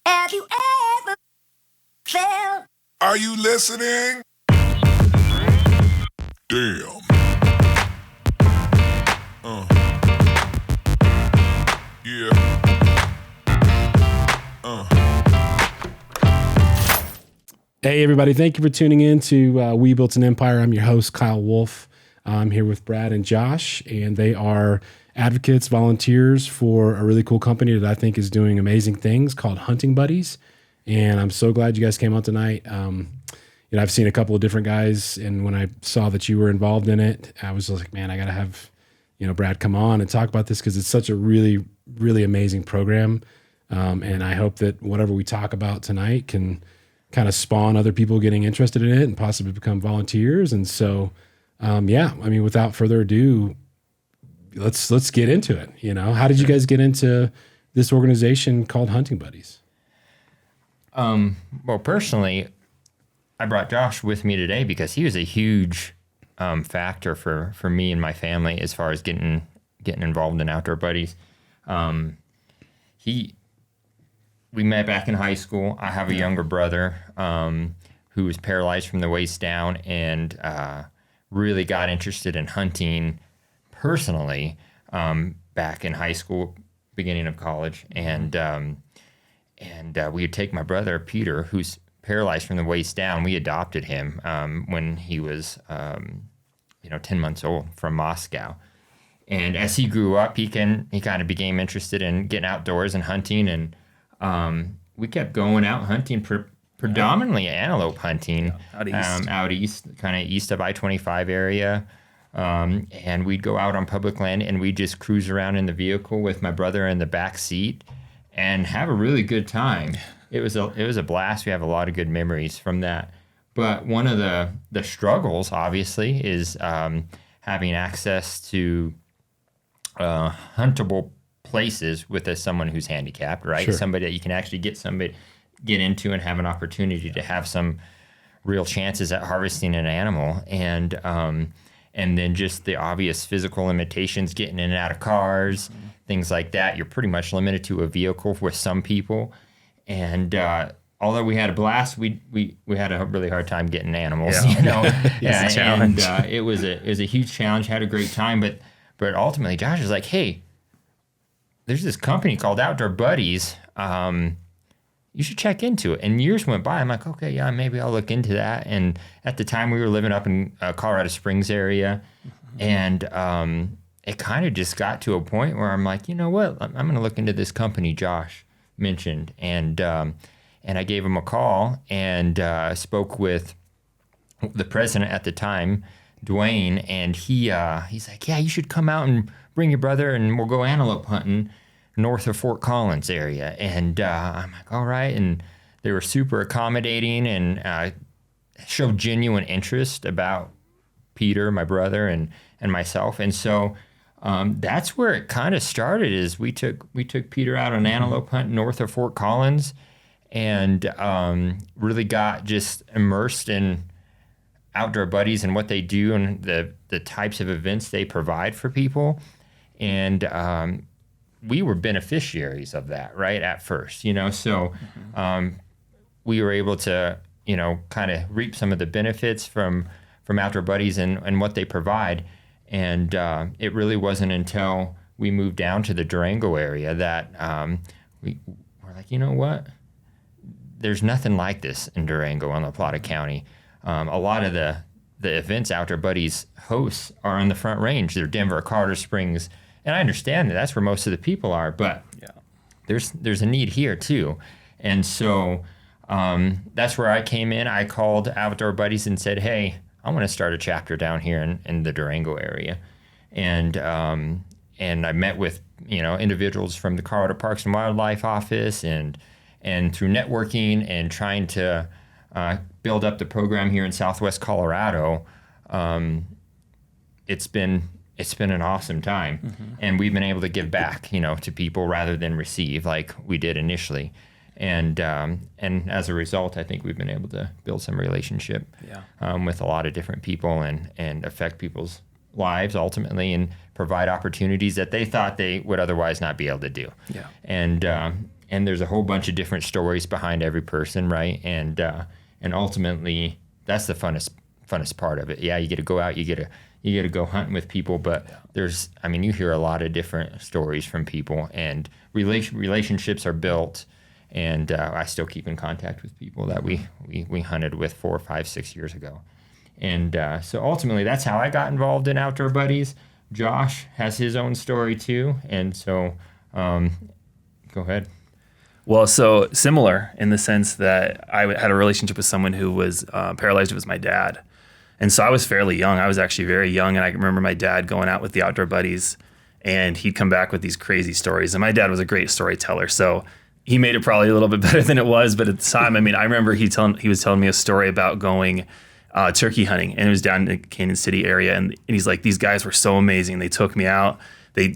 Have you ever felt? Are you listening? Damn. Yeah. Hey, everybody. Thank you for tuning in to We Built an Empire. I'm your host, Kyle Wolff. I'm here with Brad and Josh, and they are advocates, volunteers for a really cool company that I think is doing amazing things called Hunting Buddies. And I'm so glad you guys came out tonight. I've seen a couple of different guys, and when I saw that you were involved in it, I was like, man, I got to have, Brad come on and talk about this because it's such a really, really amazing program. And I hope that whatever we talk about tonight can kind of spawn other people getting interested in it and possibly become volunteers. And so, without further ado, let's get into it. How did you guys get into this organization called Hunting Buddies? Well, personally, I brought Josh with me today because he was a huge factor for me and my family as far as getting involved in Outdoor Buddies. We met back in high school. I have a younger brother who was paralyzed from the waist down and really got interested in hunting personally back in high school, beginning of college. And we would take my brother, Peter, who's paralyzed from the waist down. We adopted him when he was 10 months old from Moscow. And as he grew up, he kind of became interested in getting outdoors and hunting. And we kept going out hunting, predominantly antelope hunting out east, kind of east of I-25 area. And we'd go out on public land and we'd just cruise around in the vehicle with my brother in the back seat and have a really good time. It was a blast. We have a lot of good memories from that. But one of the struggles, obviously, is having access to huntable places with someone who's handicapped, right? Sure. Somebody that you can actually get into and have an opportunity to have some real chances at harvesting an animal. And then just the obvious physical limitations, getting in and out of cars, things like that. You're pretty much limited to a vehicle with some people. And although we had a blast, we had a really hard time getting animals. It's a challenge. And it was a huge challenge. Had a great time, but ultimately, Josh was like, "Hey, there's this company called Outdoor Buddies. You should check into it." And years went by. I'm like, "Okay, yeah, maybe I'll look into that." And at the time, we were living up in Colorado Springs area, and it kind of just got to a point where I'm like, you know what? I'm going to look into this company Josh mentioned, and I gave him a call and spoke with the president at the time, Dwayne, and he's like, "Yeah, you should come out and bring your brother, and we'll go antelope hunting north of Fort Collins area." And I'm like, all right. And they were super accommodating and showed genuine interest about Peter, my brother, and myself. And so that's where it kind of started. Is we took Peter out on antelope hunt north of Fort Collins, and really got just immersed in Outdoor Buddies and what they do and the types of events they provide for people. And we were beneficiaries of that, right, at first, So we were able to, kind of reap some of the benefits from Outdoor Buddies and what they provide. And it really wasn't until we moved down to the Durango area that we were like, you know what? There's nothing like this in Durango and La Plata County. A lot of the events Outdoor Buddies hosts are on the Front Range. They're Denver, Colorado Springs. And I understand that's where most of the people are, but there's a need here too. And so that's where I came in. I called Outdoor Buddies and said, "Hey, I want to start a chapter down here in the Durango area." And I met with individuals from the Colorado Parks and Wildlife Office and through networking and trying to build up the program here in Southwest Colorado. It's been an awesome time, and we've been able to give back, to people rather than receive like we did initially. And as a result, I think we've been able to build some relationship with a lot of different people and affect people's lives ultimately and provide opportunities that they thought they would otherwise not be able to do. Yeah. And and there's a whole bunch of different stories behind every person, right? And ultimately, that's the funnest part of it. Yeah, you get to go out, you get to go hunting with people, but you hear a lot of different stories from people, and relationships are built. And I still keep in contact with people that we hunted with 4, 5, 6 years ago. And so ultimately, that's how I got involved in Outdoor Buddies. Josh has his own story too. And so go ahead. Well, so similar in the sense that I had a relationship with someone who was paralyzed. It was my dad. And so I was fairly young. I was actually very young. And I remember my dad going out with the Outdoor Buddies, and he'd come back with these crazy stories. And my dad was a great storyteller. So he made it probably a little bit better than it was, but at the time, I remember he was telling me a story about going turkey hunting, and it was down in the Kansas City area, and he's like, these guys were so amazing. They took me out, they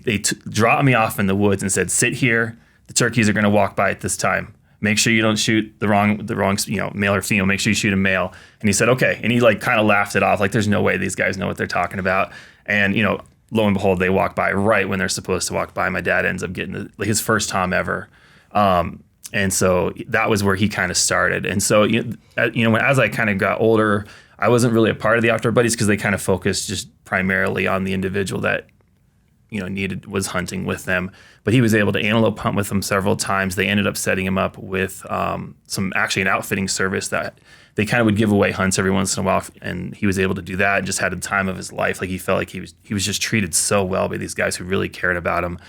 dropped me off in the woods and said, sit here, the turkeys are going to walk by at this time. Make sure you don't shoot the wrong male or female. Make sure you shoot a male. And he said, okay. And he like kind of laughed it off, like there's no way these guys know what they're talking about. And lo and behold, they walk by right when they're supposed to walk by. My dad ends up getting his first tom ever. And so that was where he kind of started. And so, as I kind of got older, I wasn't really a part of the Outdoor Buddies because they kind of focused just primarily on the individual that, was hunting with them. But he was able to antelope hunt with them several times. They ended up setting him up with an outfitting service that they kind of would give away hunts every once in a while. And he was able to do that and just had the time of his life. Like he felt like he was just treated so well by these guys who really cared about him.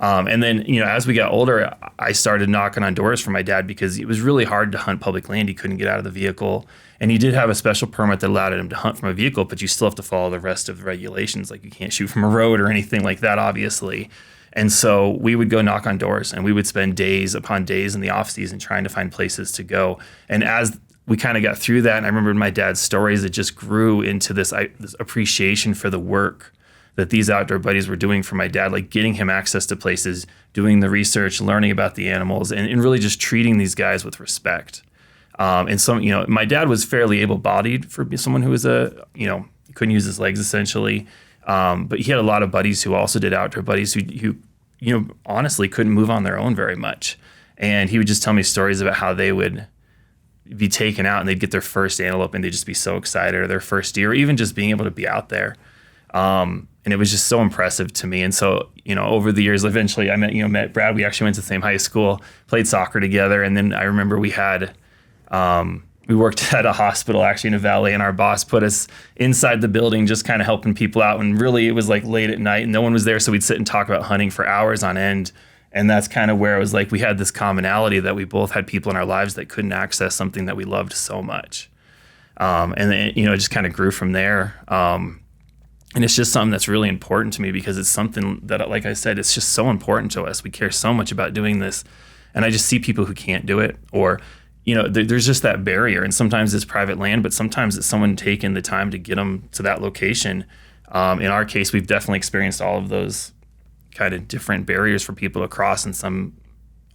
And then, as we got older, I started knocking on doors for my dad because it was really hard to hunt public land. He couldn't get out of the vehicle. And he did have a special permit that allowed him to hunt from a vehicle, but you still have to follow the rest of the regulations. Like you can't shoot from a road or anything like that, obviously. And so we would go knock on doors, and we would spend days upon days in the off season trying to find places to go. And as we kind of got through that, and I remembered my dad's stories, it just grew into this appreciation for the work that these Outdoor Buddies were doing for my dad, like getting him access to places, doing the research, learning about the animals, and really just treating these guys with respect. And so, my dad was fairly able-bodied for someone who was couldn't use his legs essentially. But he had a lot of buddies who also did Outdoor Buddies who honestly couldn't move on their own very much. And he would just tell me stories about how they would be taken out and they'd get their first antelope and they'd just be so excited, or their first deer, or even just being able to be out there. And it was just so impressive to me. And so, over the years, eventually I met Brad. We actually went to the same high school, played soccer together. And then I remember we worked at a hospital actually in a valley, and our boss put us inside the building just kind of helping people out. And really it was like late at night and no one was there. So we'd sit and talk about hunting for hours on end. And that's kind of where it was like we had this commonality that we both had people in our lives that couldn't access something that we loved so much. And then, it just kind of grew from there. And it's just something that's really important to me because it's something that, like I said, it's just so important to us. We care so much about doing this. And I just see people who can't do it, or, there's just that barrier. And sometimes it's private land, but sometimes it's someone taking the time to get them to that location. In our case, we've definitely experienced all of those kind of different barriers for people to cross, and some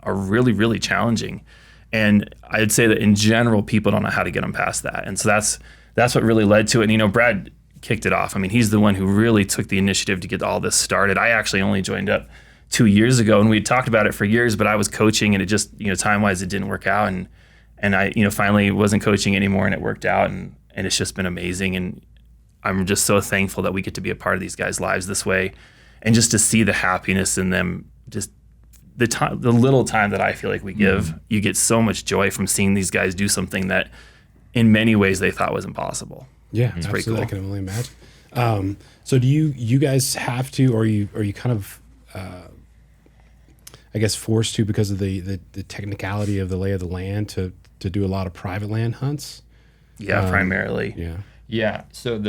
are really, really challenging. And I'd say that in general, people don't know how to get them past that. And so that's what really led to it. And, Brad kicked it off. He's the one who really took the initiative to get all this started. I actually only joined up 2 years ago, and we had talked about it for years, but I was coaching, and it just, time-wise, it didn't work out. And I, finally wasn't coaching anymore, and it worked out, and it's just been amazing. And I'm just so thankful that we get to be a part of these guys' lives this way, and just to see the happiness in them, just the little time that I feel like we give, you get so much joy from seeing these guys do something that in many ways they thought was impossible. Yeah, it's absolutely. pretty cool. I can only imagine. So do you guys have to, or are you kind of, I guess, forced to because of the technicality of the lay of the land to do a lot of private land hunts? Yeah, primarily. Yeah. Yeah. So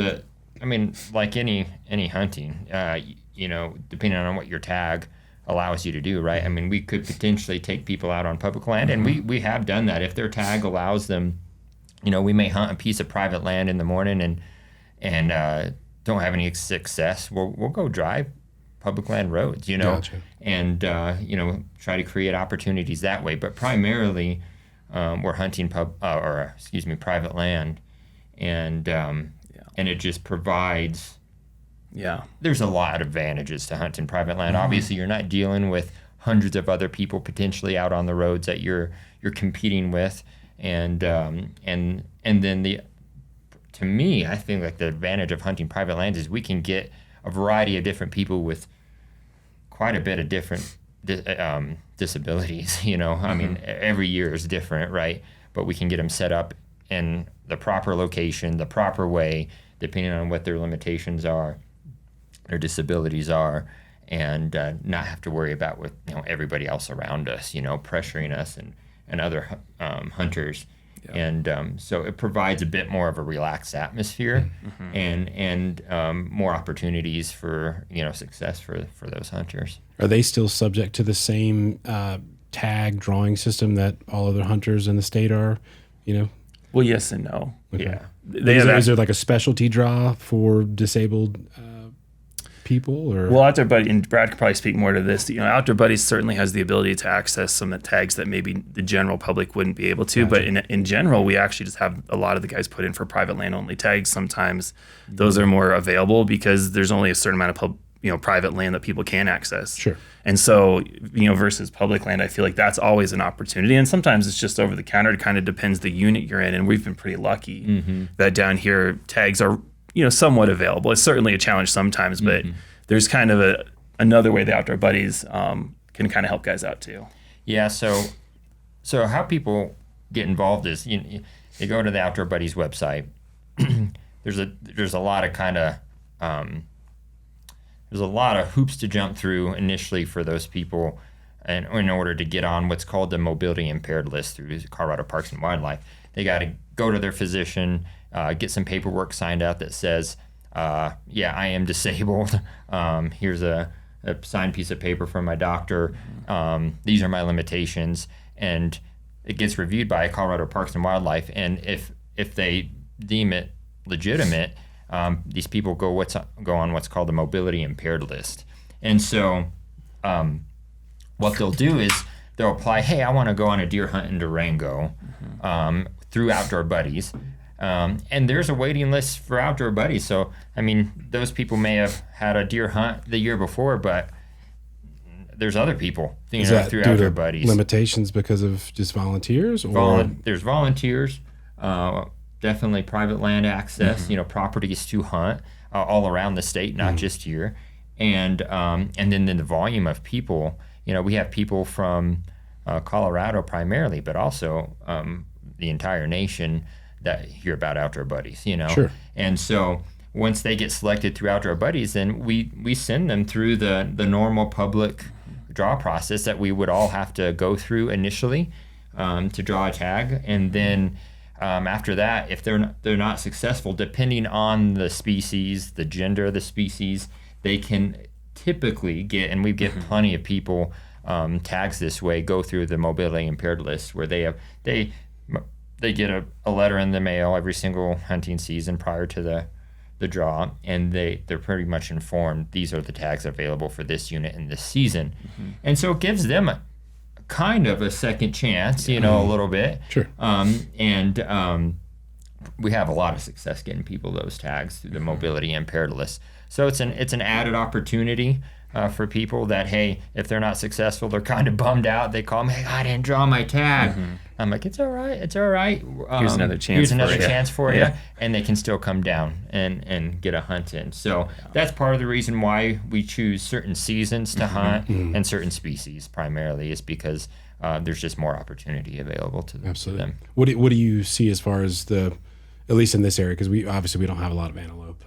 like any hunting, depending on what your tag allows you to do, right? We could potentially take people out on public land, and we have done that. If their tag allows them, we may hunt a piece of private land in the morning and don't have any success. We'll go drive public land roads, Gotcha. and try to create opportunities that way. But primarily, we're hunting private land, and it just provides. Yeah. There's a lot of advantages to hunting private land. Obviously, you're not dealing with hundreds of other people potentially out on the roads that you're competing with, and then to me, I think like the advantage of hunting private lands is we can get a variety of different people with quite a bit of different disabilities. I mean, every year is different, right? But we can get them set up in the proper location, the proper way, depending on what their limitations are, their disabilities are, and not have to worry about what everybody else around us, pressuring us and other hunters. And so it provides a bit more of a relaxed atmosphere and more opportunities for success for those hunters. Are they still subject to the same tag drawing system that all other hunters in the state are? Well, yes and no. Okay. Yeah. Is there like a specialty draw for disabled people? Or Well, Outdoor Buddy, and Brad could probably speak more to this. Outdoor Buddies certainly has the ability to access some of the tags that maybe the general public wouldn't be able to. Gotcha. But in general, we actually just have a lot of the guys put in for private land only tags. Sometimes those are more available because there's only a certain amount of private land that people can access. Sure. And so, versus public land, I feel like that's always an opportunity. And sometimes it's just over the counter. It kind of depends the unit you're in. And we've been pretty lucky that down here tags are somewhat available. It's certainly a challenge sometimes, but there's kind of another way the Outdoor Buddies can kind of help guys out too. Yeah. So how people get involved is they go to the Outdoor Buddies website. There's a lot of kind of there's a lot of hoops to jump through initially for those people, and in order to get on what's called the mobility impaired list through Colorado Parks and Wildlife. They got to go to their physician, get some paperwork signed out that says, yeah, I am disabled. Here's a signed piece of paper from my doctor. These are my limitations. And it gets reviewed by Colorado Parks and Wildlife. And if they deem it legitimate, these people go on what's called the mobility impaired list. And so what they'll do is they'll apply, hey, I want to go on a deer hunt in Durango through Outdoor Buddies. And there's a waiting list for Outdoor Buddies. So, I mean, those people may have had a deer hunt the year before, but there's other people Is that through due Outdoor to Buddies. limitations because of just volunteers? Or There's volunteers, definitely private land access, properties to hunt all around the state, not just here. And then the volume of people, we have people from Colorado primarily, but also the entire nation that hear about Outdoor Buddies, Sure. And so once they get selected through Outdoor Buddies, then we send them through the normal public draw process that we would all have to go through initially to draw a tag. And then after that, if they're not successful, depending on the species, the gender of the species, they can typically get, and we get plenty of people tags this way, go through the mobility impaired list where they get a letter in the mail every single hunting season prior to the draw, and they're pretty much informed these are the tags available for this unit in this season. And so it gives them kind of a second chance, a little bit. Sure. We have a lot of success getting people those tags through the mobility impaired list. So it's an added opportunity for people that, hey, if they're not successful, they're kind of bummed out. They call me, hey, I didn't draw my tag. I'm like, it's all right. Here's another chance for you. And they can still come down and get a hunt in. So that's part of the reason why we choose certain seasons to hunt and certain species primarily is because there's just more opportunity available to them. Absolutely. What do you see as far as at least in this area, because we don't have a lot of antelope.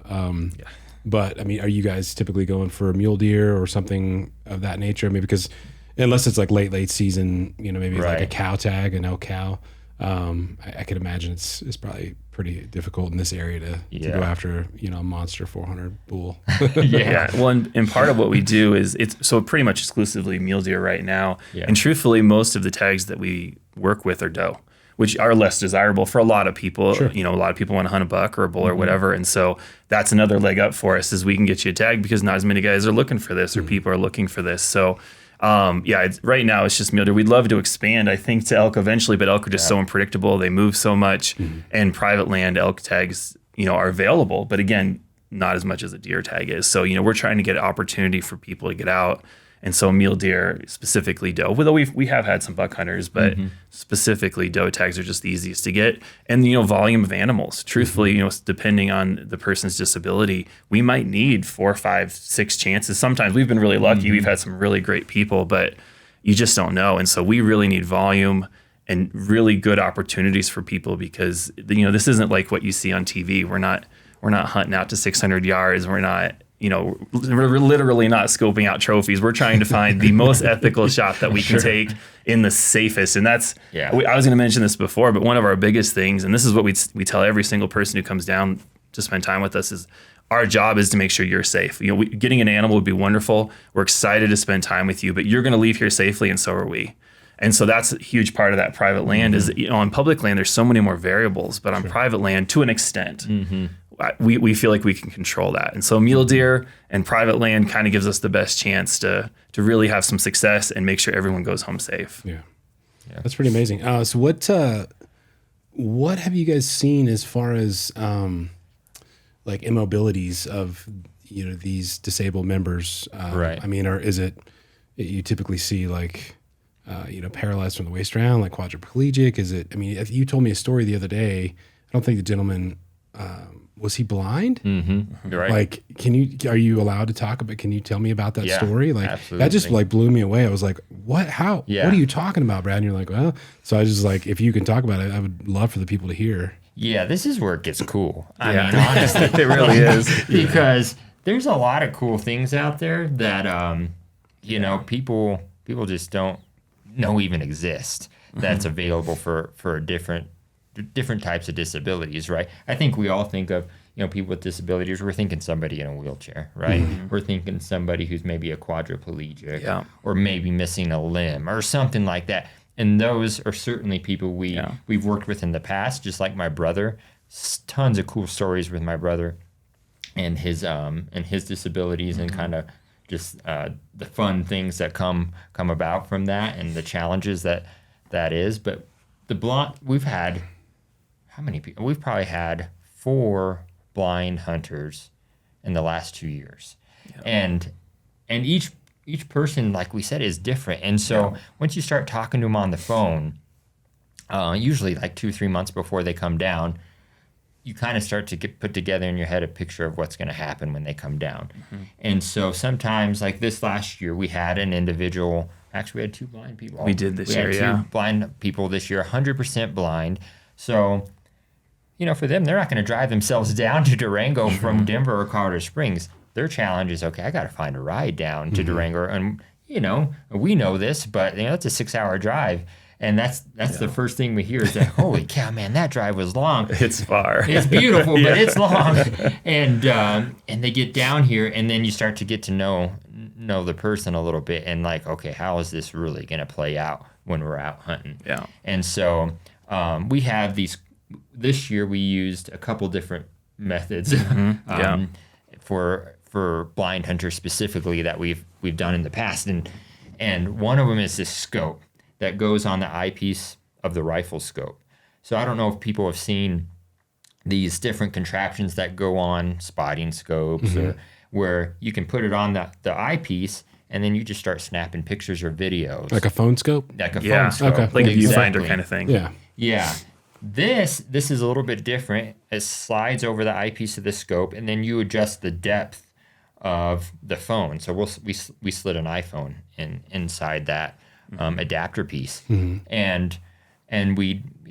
But I mean, are you guys typically going for a mule deer or something of that nature? I mean, because unless it's like late season, maybe it's like a cow tag, an elk cow. I could imagine it's probably pretty difficult in this area to go after a monster 400 bull. Well, and part of what we do is it's so pretty much exclusively mule deer right now. And truthfully, most of the tags that we work with are doe, which are less desirable for a lot of people. Sure. A lot of people want to hunt a buck or a bull or whatever. And so that's another leg up for us is we can get you a tag because not as many guys are looking for this or people are looking for this. So right now it's just mule deer. We'd love to expand, I think, to elk eventually, but elk are just so unpredictable. They move so much and private land elk tags, are available. But again, not as much as a deer tag is. So, we're trying to get an opportunity for people to get out And so mule deer, specifically doe, although we have had some buck hunters, but specifically doe tags are just the easiest to get. And, volume of animals, truthfully, depending on the person's disability, we might need 4, 5, 6 chances. Sometimes we've been really lucky. We've had some really great people, but you just don't know. And so we really need volume and really good opportunities for people because, this isn't like what you see on TV. We're not hunting out to 600 yards. We're not, we're literally not scoping out trophies. We're trying to find the most ethical shot that we can take in the safest. And that's, I was going to mention this before, but one of our biggest things, and this is what we tell every single person who comes down to spend time with us, is our job is to make sure you're safe. Getting an animal would be wonderful. We're excited to spend time with you, but you're going to leave here safely, and so are we. And so that's a huge part of that private land is, on public land, there's so many more variables, but on private land, to an extent, we feel like we can control that. And so mule deer and private land kind of gives us the best chance to really have some success and make sure everyone goes home safe. Yeah. That's pretty amazing. So what have you guys seen as far as like immobilities of these disabled members? Right. I mean, or is it you typically see like paralyzed from the waist down, like quadriplegic? Is it? I mean, if you told me a story the other day, I don't think the gentleman was he blind? Mm-hmm. Right. Like, are you allowed to talk about? Can you tell me about that story? Like, absolutely. that just like blew me away. I was like, what? How? Yeah. What are you talking about, Brad? And you're like, well. So I just like, if you can talk about it, I would love for the people to hear. Yeah, this is where it gets cool. I mean, honestly, it really is. Because there's a lot of cool things out there that people just don't know even exist. That's available for different types of disabilities, right? I think we all think of people with disabilities. We're thinking somebody in a wheelchair, right? We're thinking somebody who's maybe a quadriplegic, or maybe missing a limb or something like that. And those are certainly people we've worked with in the past, just like my brother. Tons of cool stories with my brother and his disabilities and kind of just the fun things that come about from that and the challenges that is. But we've had how many people? We've probably had 4 blind hunters in the last 2 years, and each person, like we said, is different. And so once you start talking to them on the phone, usually like 2-3 months before they come down, you kind of start to put together in your head a picture of what's going to happen when they come down. And so sometimes, like this last year, we had an individual. Actually, we had 2 blind people. We did this year, We had 2 blind people this year, 100% blind. So, for them, they're not going to drive themselves down to Durango from Denver or Colorado Springs. Their challenge is, okay, I got to find a ride down to Durango. And, we know this, but, that's a 6-hour drive. And that's the first thing we hear is that, holy cow, man, that drive was long. It's far. It's beautiful, but it's long. And they get down here, and then you start to get to know the person a little bit, and like, okay, how is this really going to play out when we're out hunting? Yeah. And so we have these. This year we used a couple different methods for blind hunters specifically that we've done in the past, and one of them is this scope that goes on the eyepiece of the rifle scope. So I don't know if people have seen these different contraptions that go on spotting scopes, or where you can put it on the eyepiece, and then you just start snapping pictures or videos. Like a phone scope? Like a phone scope. Okay. Like a Exactly. viewfinder kind of thing. Yeah. Yeah. This is a little bit different. It slides over the eyepiece of the scope, and then you adjust the depth of the phone. So we slid an iPhone inside that adapter piece, and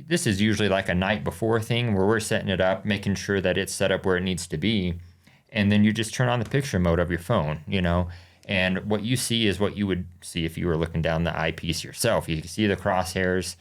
this is usually like a night before thing where we're setting it up, making sure that it's set up where it needs to be, and then you just turn on the picture mode of your phone, and what you see is what you would see if you were looking down the eyepiece yourself. You can see the crosshairs,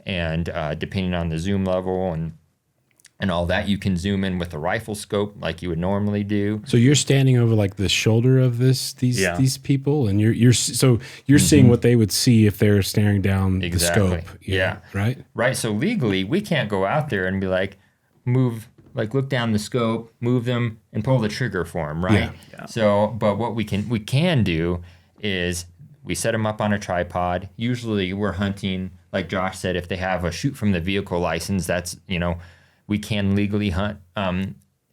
and depending on the zoom level and all that, you can zoom in with the rifle scope like you would normally do. So you're standing over like the shoulder of these people, and you're seeing what they would see if they're staring down Exactly. the scope. Yeah. Right. So legally, we can't go out there and be like, look down the scope, move them, and pull the trigger for them, right? Yeah. So, but what we can do is we set them up on a tripod. Usually, we're hunting, like Josh said, if they have a shoot from the vehicle license, that's we can legally hunt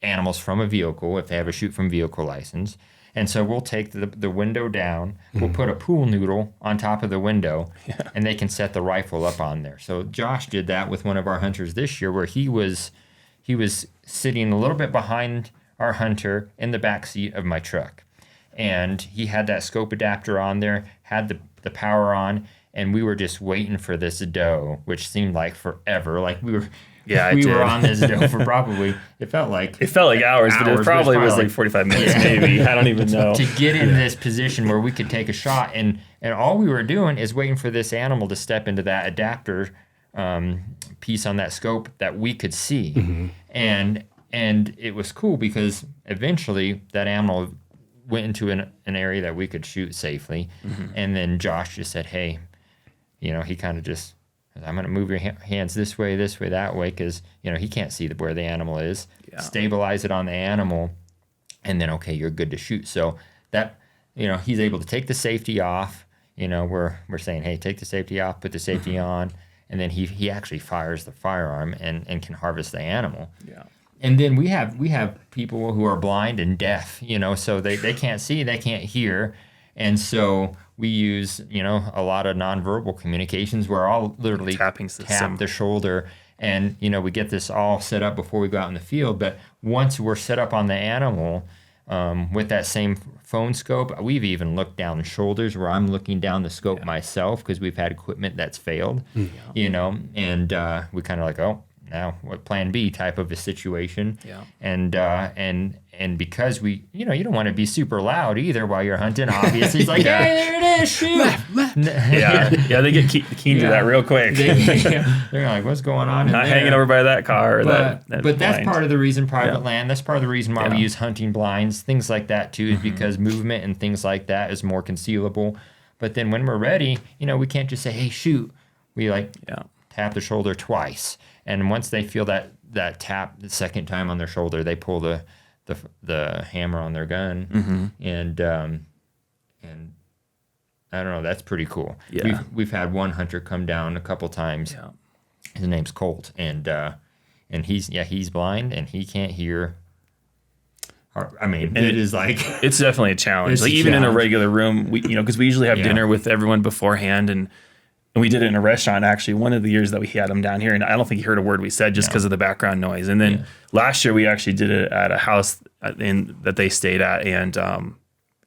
animals from a vehicle if they have a shoot from vehicle license. And so we'll take the window down, we'll put a pool noodle on top of the window, and they can set the rifle up on there. So Josh did that with one of our hunters this year, where he was sitting a little bit behind our hunter in the back seat of my truck. And he had that scope adapter on there, had the power on, and we were just waiting for this doe, which seemed like forever. Like we were on this doe for probably, it felt like hours, but it probably was like 45 minutes maybe. I don't even know. To get in this position where we could take a shot. And all we were doing is waiting for this animal to step into that adapter piece on that scope that we could see. Mm-hmm. And it was cool because eventually that animal went into an area that we could shoot safely. Mm-hmm. And then Josh just said, hey, he kind of just, I'm going to move your hands this way, that way, because, he can't see where the animal is. Yeah. Stabilize it on the animal, and then, okay, you're good to shoot. So that, he's able to take the safety off. We're saying, hey, take the safety off, put the safety on, and then he actually fires the firearm and can harvest the animal. Yeah. And then we have people who are blind and deaf, so they can't see, they can't hear. And so we use, a lot of nonverbal communications where I'll literally tap the shoulder, and, we get this all set up before we go out in the field. But once we're set up on the animal with that same phone scope, we've even looked down the shoulders where I'm looking down the scope myself, because we've had equipment that's failed, and we kind of like, oh, now what plan B type of a situation. Yeah. And because we, you don't want to be super loud either while you're hunting, obviously. It's like, hey, there it is, shoot. Yeah, they get keen to that real quick. They're like, what's going on Not hanging over by that car. But that's part of the reason private land, that's part of the reason why we use hunting blinds, things like that too, is because movement and things like that is more concealable. But then when we're ready, we can't just say, hey, shoot. We tap the shoulder twice. And once they feel that tap the second time on their shoulder, they pull the hammer on their gun, and I don't know, that's pretty cool. Yeah. We've had one hunter come down a couple times. Yeah. His name's Colt, and he's blind and he can't hear. I mean, it is like it's definitely a challenge. Like even in a regular room, we because we usually have dinner with everyone beforehand, and we did it in a restaurant, actually, one of the years that we had him down here. And I don't think he heard a word we said just because of the background noise. And then last year, we actually did it at a house that they stayed at. And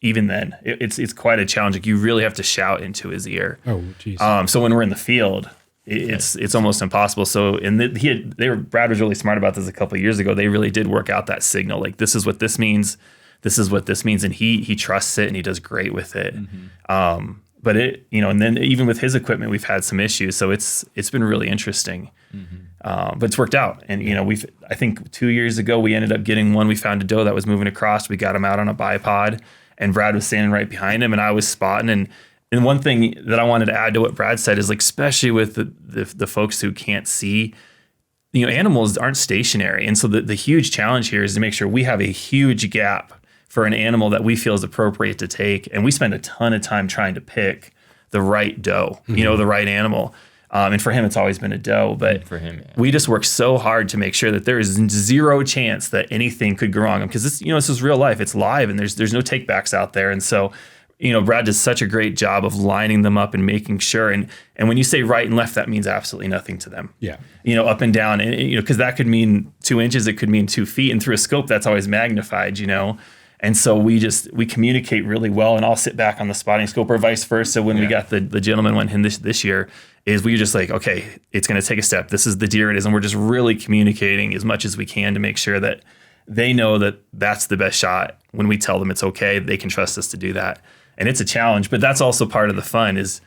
even then, it's quite a challenge. Like, you really have to shout into his ear. Oh, geez. So when we're in the field, it's almost impossible. So Brad was really smart about this a couple of years ago. They really did work out that signal. Like, this is what this means. This is what this means. And he trusts it, and he does great with it. Mm-hmm. But and then even with his equipment, we've had some issues. So it's been really interesting. Mm-hmm. But it's worked out. And, I think 2 years ago, we ended up getting one. We found a doe that was moving across. We got him out on a bipod, and Brad was standing right behind him, and I was spotting. And one thing that I wanted to add to what Brad said is, like, especially with the folks who can't see, animals aren't stationary. And so the huge challenge here is to make sure we have a huge gap for an animal that we feel is appropriate to take. And we spend a ton of time trying to pick the right doe, the right animal. And for him, it's always been a doe. But for him, we just work so hard to make sure that there is zero chance that anything could go wrong. Because this is real life. It's live, and there's no takebacks out there. And so, Brad does such a great job of lining them up and making sure. And when you say right and left, that means absolutely nothing to them. Yeah. Up and down. And, because that could mean 2 inches, it could mean 2 feet. And through a scope, that's always magnified, And so we communicate really well, and I'll sit back on the spotting scope, or vice versa. When we got the gentleman went in this year, is we just like, okay, it's going to take a step. This is the deer it is. And we're just really communicating as much as we can to make sure that they know that that's the best shot. When we tell them it's okay, they can trust us to do that. And it's a challenge, but that's also part of the fun is,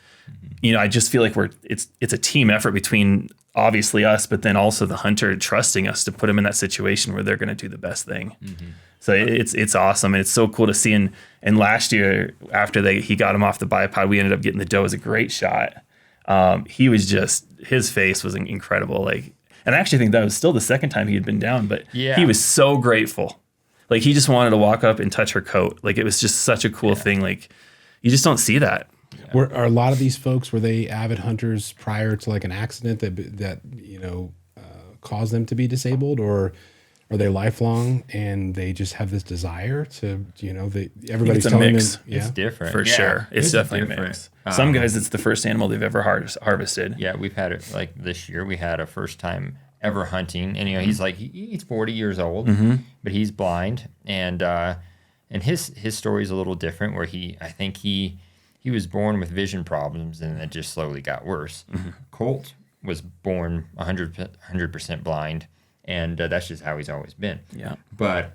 I just feel like it's a team effort between obviously us, but then also the hunter trusting us to put them in that situation where they're going to do the best thing. Mm-hmm. So it's awesome, and it's so cool to see. And last year, after he got him off the bipod, we ended up getting the doe. It was a great shot. He was his face was incredible. Like, and I actually think that was still the second time he had been down, but he was so grateful. Like, he just wanted to walk up and touch her coat. Like, it was just such a cool thing. Like, you just don't see that. Are a lot of these folks, were they avid hunters prior to like an accident that caused them to be disabled, or are they lifelong and they just have this desire to, everybody's it's a telling mix. them, yeah, It's different. For Yeah, sure. It's definitely a mix. Some guys, it's the first animal they've ever harvested. Yeah, we've had it like this year. We had a first time ever hunting, and he's 40 years old, but he's blind, and his story is a little different. Where I think he was born with vision problems, and it just slowly got worse. Colt was born 100% blind, and that's just how he's always been. Yeah. But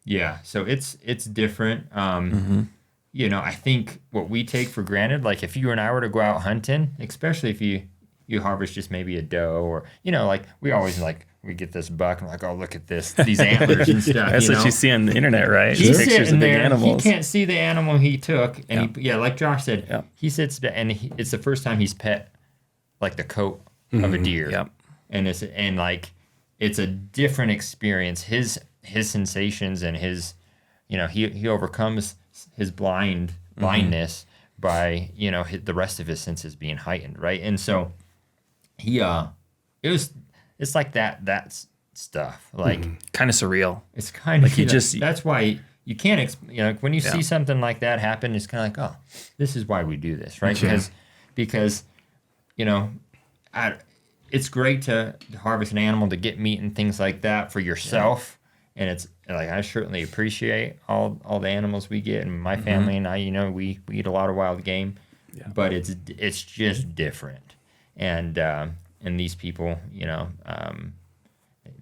yeah, so it's different. I think what we take for granted, like if you and I were to go out hunting, especially if you harvest just maybe a doe, or like we always we get this buck and we're like, oh, look at these antlers and stuff. That's what you see on the internet, right? He's Pictures sitting of big there. animals. He can't see the animal he took, and like Josh said, Yeah. he sits and it's the first time he's pet like the coat of a deer. Yep. And it's a different experience. His sensations and his, he overcomes his blindness by the rest of his senses being heightened, right? And so it's like that stuff, like Kind of surreal. it's kind of Like that's why you can't when you see something like that happen, it's kind of like, oh, this is why we do this, right? Because it's great to harvest an animal to get meat and things like that for yourself, and it's like I certainly appreciate all the animals we get, and my family and I, we eat a lot of wild game, but it's just different, and these people,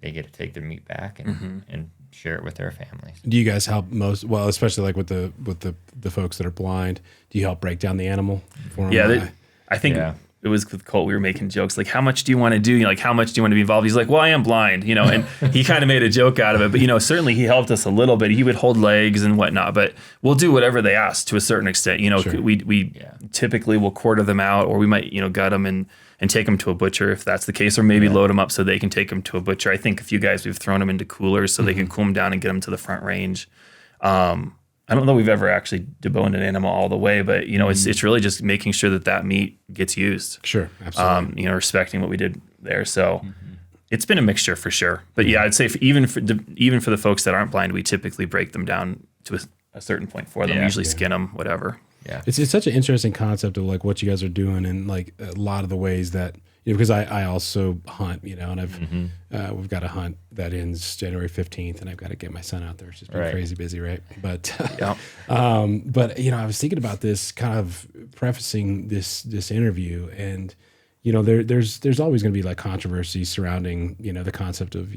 they get to take their meat back and share it with their families. Do you guys help especially like with the folks that are blind? Do you help break down the animal for them? Yeah, I think it was with Colt. We were making jokes like, "How much do you want to do? Like, how much do you want to be involved?" He's like, "Well, I am blind," and he kind of made a joke out of it. But certainly he helped us a little bit. He would hold legs and whatnot. But we'll do whatever they ask to a certain extent. Sure. We typically will quarter them out, or we might gut them and take them to a butcher if that's the case, or maybe load them up so they can take them to a butcher. I think a few guys we've thrown them into coolers so they can cool them down and get them to the front range. I don't know we've ever actually deboned an animal all the way, but it's really just making sure that meat gets used. Sure, absolutely. Respecting what we did there. So it's been a mixture for sure. But yeah, I'd say even for the folks that aren't blind, we typically break them down to a certain point for them. We usually skin them, whatever. Yeah, it's such an interesting concept of like what you guys are doing, and like a lot of the ways that because I also hunt, and I've we've got a hunt that ends January 15th, and I've got to get my son out there. It's just been crazy busy, right? But but I was thinking about this, kind of prefacing this interview, and there's always going to be like controversy surrounding the concept of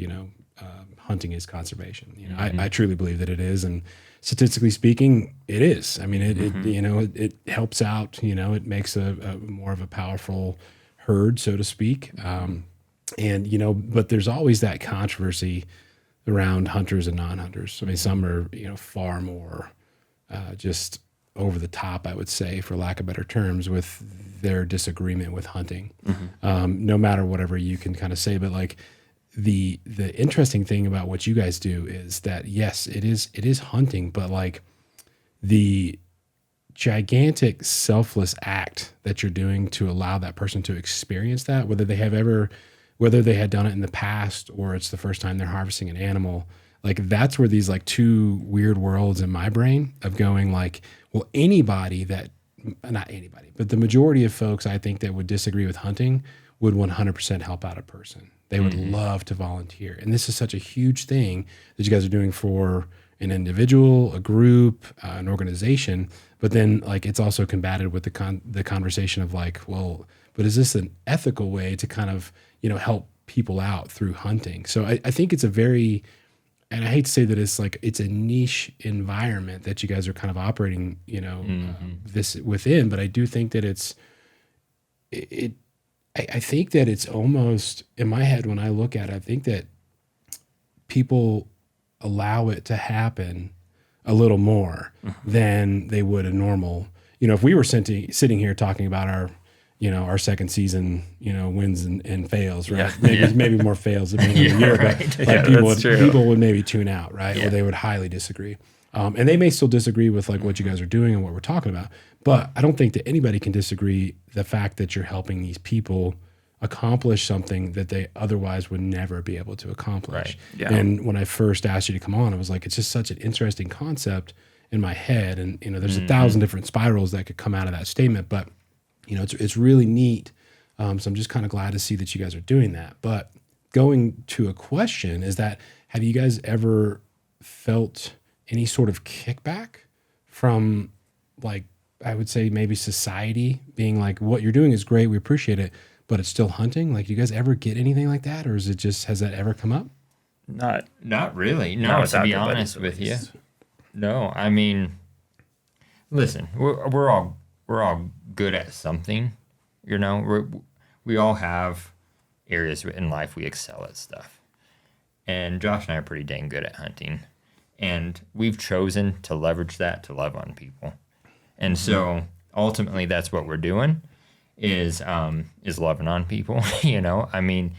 hunting is conservation. I truly believe that it is, and statistically speaking, it is. I mean, it helps out. It makes a more of a powerful herd, so to speak. But there's always that controversy around hunters and non-hunters. I mean, some are far more just over the top, I would say, for lack of better terms, with their disagreement with hunting. No matter whatever you can kind of say, but like the interesting thing about what you guys do is that yes, it is hunting, but like the gigantic selfless act that you're doing to allow that person to experience that, whether they had done it in the past or it's the first time they're harvesting an animal, like that's where these like two weird worlds in my brain of going like, well, not anybody, but the majority of folks I think that would disagree with hunting would 100% help out a person. They would love to volunteer. And this is such a huge thing that you guys are doing for an individual, a group, an organization. But then like it's also combated with the conversation of like, well, but is this an ethical way to kind of, help people out through hunting? So I think it's a very, and I hate to say that it's a niche environment that you guys are kind of operating, this within, but I do think that I think that it's almost, in my head when I look at it, I think that people allow it to happen a little more than they would a normal. If we were sitting here talking about our second season, wins and fails, right? Maybe more fails than being in a year, but like people would maybe tune out, right? Or they would highly disagree. And they may still disagree with like what you guys are doing and what we're talking about. But I don't think that anybody can disagree the fact that you're helping these people accomplish something that they otherwise would never be able to accomplish. Right. Yeah. And when I first asked you to come on, I was like, it's just such an interesting concept in my head. And, there's a thousand different spirals that could come out of that statement, but it's really neat. So I'm just kind of glad to see that you guys are doing that. But going to a question is that, have you guys ever felt any sort of kickback from, like, I would say maybe society being like, what you're doing is great, we appreciate it, but it's still hunting? Like, do you guys ever get anything like that? Or is it just, has that ever come up? Not really. No, Not with to be outdoor honest buddies, with you. at least. No, I mean, listen, we're all good at something. We all have areas in life we excel at stuff. And Josh and I are pretty dang good at hunting. And we've chosen to leverage that to love on people. And so ultimately that's what we're doing is loving on people, I mean,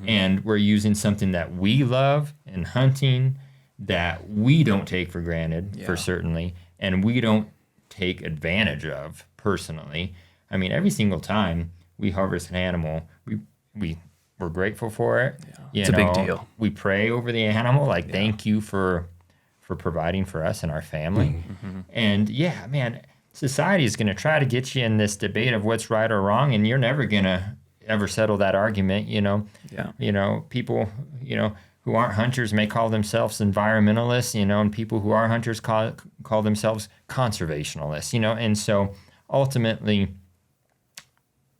and we're using something that we love in hunting that we don't take for granted, for certainly, and we don't take advantage of personally. I mean, every single time we harvest an animal, we're grateful for it. Yeah. It's a big deal. We pray over the animal, like thank you for providing for us and our family. And yeah, man, society is going to try to get you in this debate of what's right or wrong, and you're never going to ever settle that argument. People, who aren't hunters may call themselves environmentalists, and people who are hunters call themselves conservationalists, and so ultimately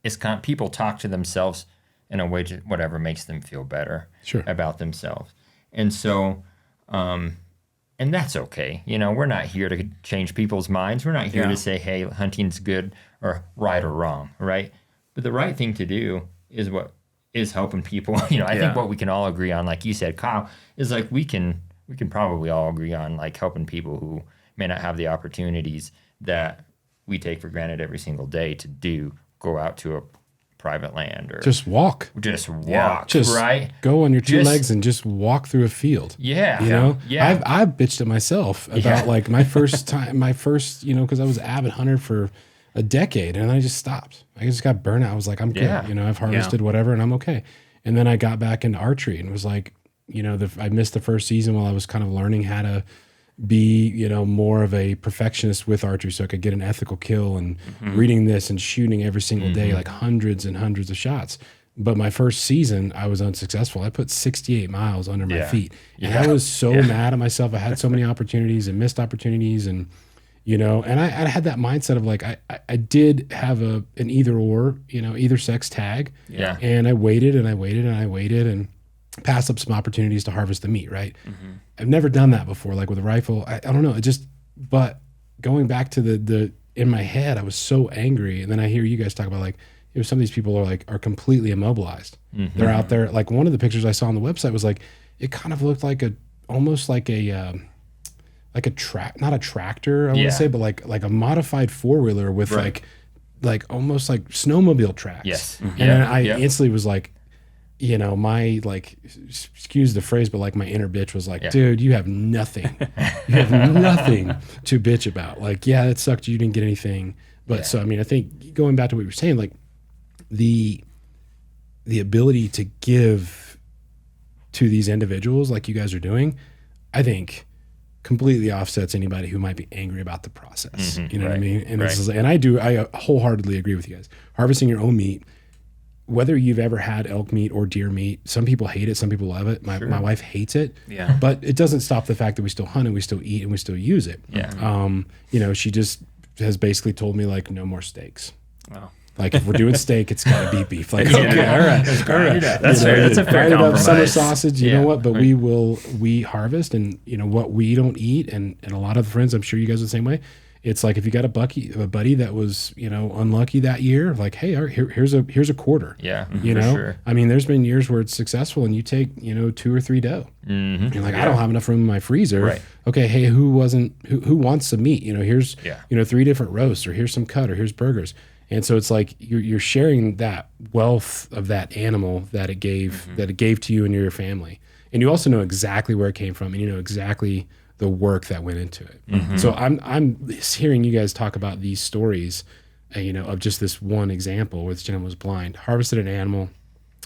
it's people talk to themselves in a way to whatever makes them feel better about themselves. And so, and that's okay. We're not here to change people's minds. We're not here to say, hey, hunting's good or right or wrong, right? But the right thing to do is what is helping people. I think what we can all agree on, like you said, Kyle, is like we can probably all agree on like helping people who may not have the opportunities that we take for granted every single day to go out to a private land or just walk, right? Go on your two legs and just walk through a field. I've bitched at myself about like my first, because I was an avid hunter for a decade and I just stopped. I just got burnt out. I was like, I'm good. I've harvested whatever and I'm okay. And then I got back into archery and was like, I missed the first season while I was kind of learning how to be, more of a perfectionist with archery so I could get an ethical kill and reading this and shooting every single day, like hundreds and hundreds of shots. But my first season, I was unsuccessful. I put 68 miles under my feet. And I was so mad at myself. I had so many opportunities and missed opportunities. And, and I had that mindset of like, I did have an either or, either sex tag. Yeah. And I waited and I waited and I waited and passed up some opportunities to harvest the meat, right? I've never done that before, like with a rifle. I don't know. But going back to the in my head, I was so angry. And then I hear you guys talk about like, some of these people are completely immobilized. They're out there. Like one of the pictures I saw on the website was like, it kind of looked like almost like a not a tractor, I want to say, but like a modified 4-wheeler with like almost like snowmobile tracks. Yes. And then I instantly was like, my like, excuse the phrase, but like my inner bitch was like, dude, you have nothing. You have nothing to bitch about. Like, yeah, it sucked. You didn't get anything. But so, I mean, I think going back to what you were saying, like the ability to give to these individuals like you guys are doing, I think completely offsets anybody who might be angry about the process. You know what I mean? And I wholeheartedly agree with you guys. Harvesting your own meat, whether you've ever had elk meat or deer meat, some people hate it, some people love it. My wife hates it, but it doesn't stop the fact that we still hunt and we still eat and we still use it. She just has basically told me like, no more steaks. Wow. Like if we're doing steak, it's got to be beef. Like, okay, all right. That's fair. That's a fair compromise. Summer sausage, you know what? But we harvest, and what we don't eat, and a lot of friends, I'm sure you guys are the same way. It's like if you got a buddy that was unlucky that year, like, hey, here's a quarter. Sure. I mean, there's been years where it's successful, and you take 2 or 3 doe. You're like, I don't have enough room in my freezer. Right. Okay, hey, who wants some meat? Here's 3 different roasts, or here's some cut, or here's burgers. And so it's like you're sharing that wealth of that animal that it gave to you and your family, and you also know exactly where it came from, and you know exactly the work that went into it. So I'm hearing you guys talk about these stories of just this one example where this gentleman was blind, harvested an animal,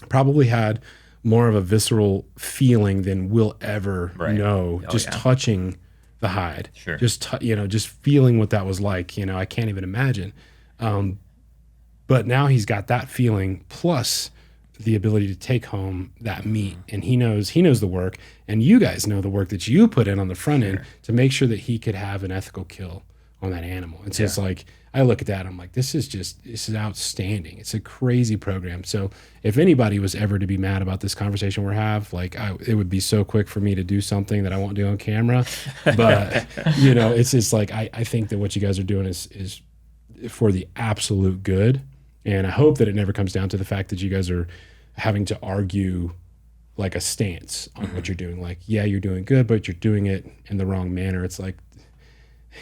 probably had more of a visceral feeling than we'll ever know, touching the hide, Sure. just feeling what that was like. I can't even imagine. But now he's got that feeling plus the ability to take home that meat, and he knows the work, and you guys know the work that you put in on the front end to make sure that he could have an ethical kill on that animal. And so it's like, I look at that, I'm like, this is outstanding. It's a crazy program. So if anybody was ever to be mad about this conversation we're have, like it would be so quick for me to do something that I won't do on camera. But it's just like, I think that what you guys are doing is for the absolute good. And I hope that it never comes down to the fact that you guys are having to argue like a stance on what you're doing. Like, yeah, you're doing good, but you're doing it in the wrong manner. It's like,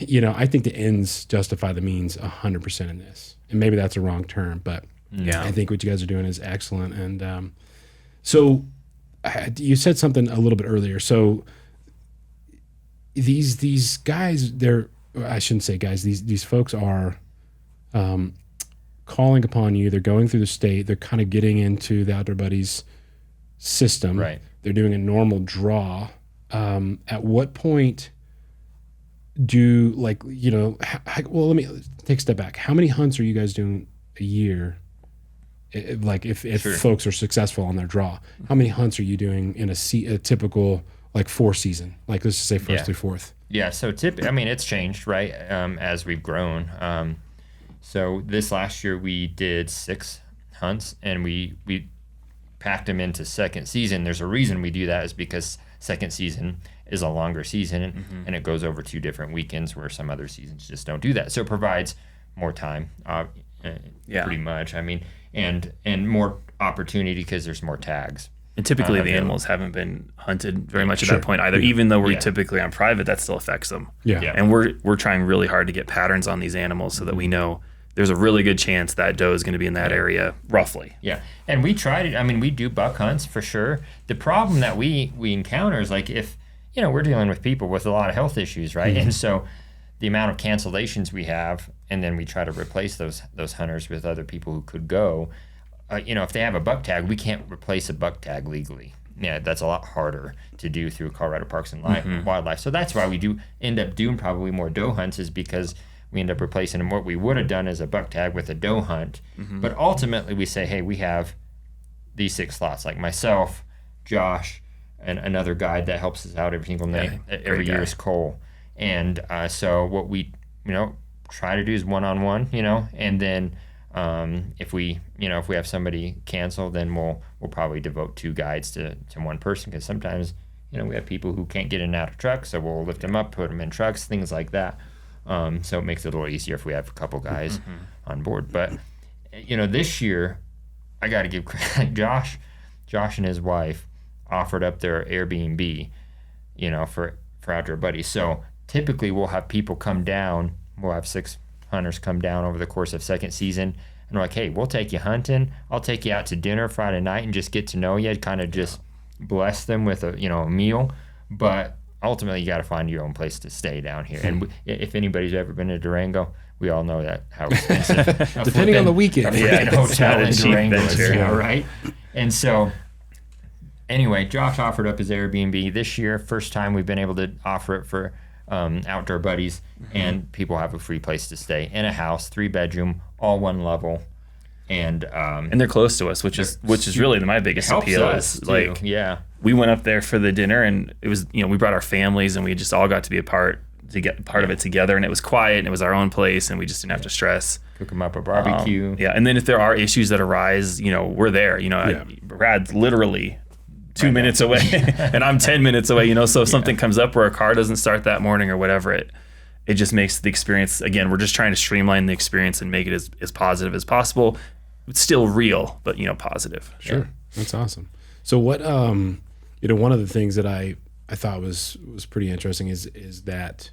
I think the ends justify the means 100% in this. And maybe that's a wrong term, but I think what you guys are doing is excellent. And so you said something a little bit earlier. So these guys, I shouldn't say guys, these folks are calling upon you. They're going through the state. They're kind of getting into the Outdoor Buddies system. Right. They're doing a normal draw. At what point do let me take a step back. How many hunts are you guys doing a year? If folks are successful on their draw, how many hunts are you doing in a typical 4 season? Like, let's just say first through fourth. Yeah. So it's changed, right? As we've grown. So this last year we did 6 hunts, and we packed them into second season. There's a reason we do that, is because second season is a longer season, and it goes over 2 different weekends where some other seasons just don't do that. So it provides more time, pretty much. I mean, and more opportunity because there's more tags. And typically the animals haven't been hunted very much at that point either. Even though we're typically on private, that still affects them. Yeah. And we're trying really hard to get patterns on these animals so that we know there's a really good chance that doe is going to be in that area, roughly. Yeah. And we tried it. I mean, we do buck hunts for sure. The problem that we encounter is, like, if, we're dealing with people with a lot of health issues, right? And so the amount of cancellations we have, and then we try to replace those hunters with other people who could go. If they have a buck tag, we can't replace a buck tag legally. Yeah, that's a lot harder to do through Colorado Parks and Wildlife. So that's why we do end up doing probably more doe hunts, is because we end up replacing them. What we would have done is a buck tag with a doe hunt. But ultimately we say, hey, we have these 6 slots, like myself, Josh, and another guide that helps us out every single night, every year is Cole. And so what we, try to do is one-on-one, and then if we have somebody cancel, then we'll probably devote 2 guides to one person, because sometimes, we have people who can't get in and out of trucks, so we'll lift them up, put them in trucks, things like that. So it makes it a little easier if we have a couple guys on board. But, this year, I got to give credit. Josh and his wife offered up their Airbnb, for Outdoor Buddies. So typically we'll have people come down. We'll have 6 hunters come down over the course of second season. And we're like, hey, we'll take you hunting. I'll take you out to dinner Friday night and just get to know you, kind of just bless them with a meal. But ultimately, you got to find your own place to stay down here. And if anybody's ever been to Durango, we all know that how expensive. Depending on the weekend. A hotel in Durango is, right? And so, anyway, Josh offered up his Airbnb this year. First time we've been able to offer it for Outdoor Buddies, and people have a free place to stay in a house, 3-bedroom, all one level. And they're close to us, which is really my biggest appeal. Is like, we went up there for the dinner, and it was, we brought our families, and we just all got to be a part of it together, and it was quiet, and it was our own place, and we just didn't have to stress. Cook them up a barbecue. And then if there are issues that arise, we're there. Brad's literally 2 minutes away, and I'm 10 minutes away. So if something comes up where a car doesn't start that morning or whatever, it just makes the experience. Again, we're just trying to streamline the experience and make it as positive as possible. It's still real, but positive. Sure, that's awesome. So what one of the things that I thought was pretty interesting is that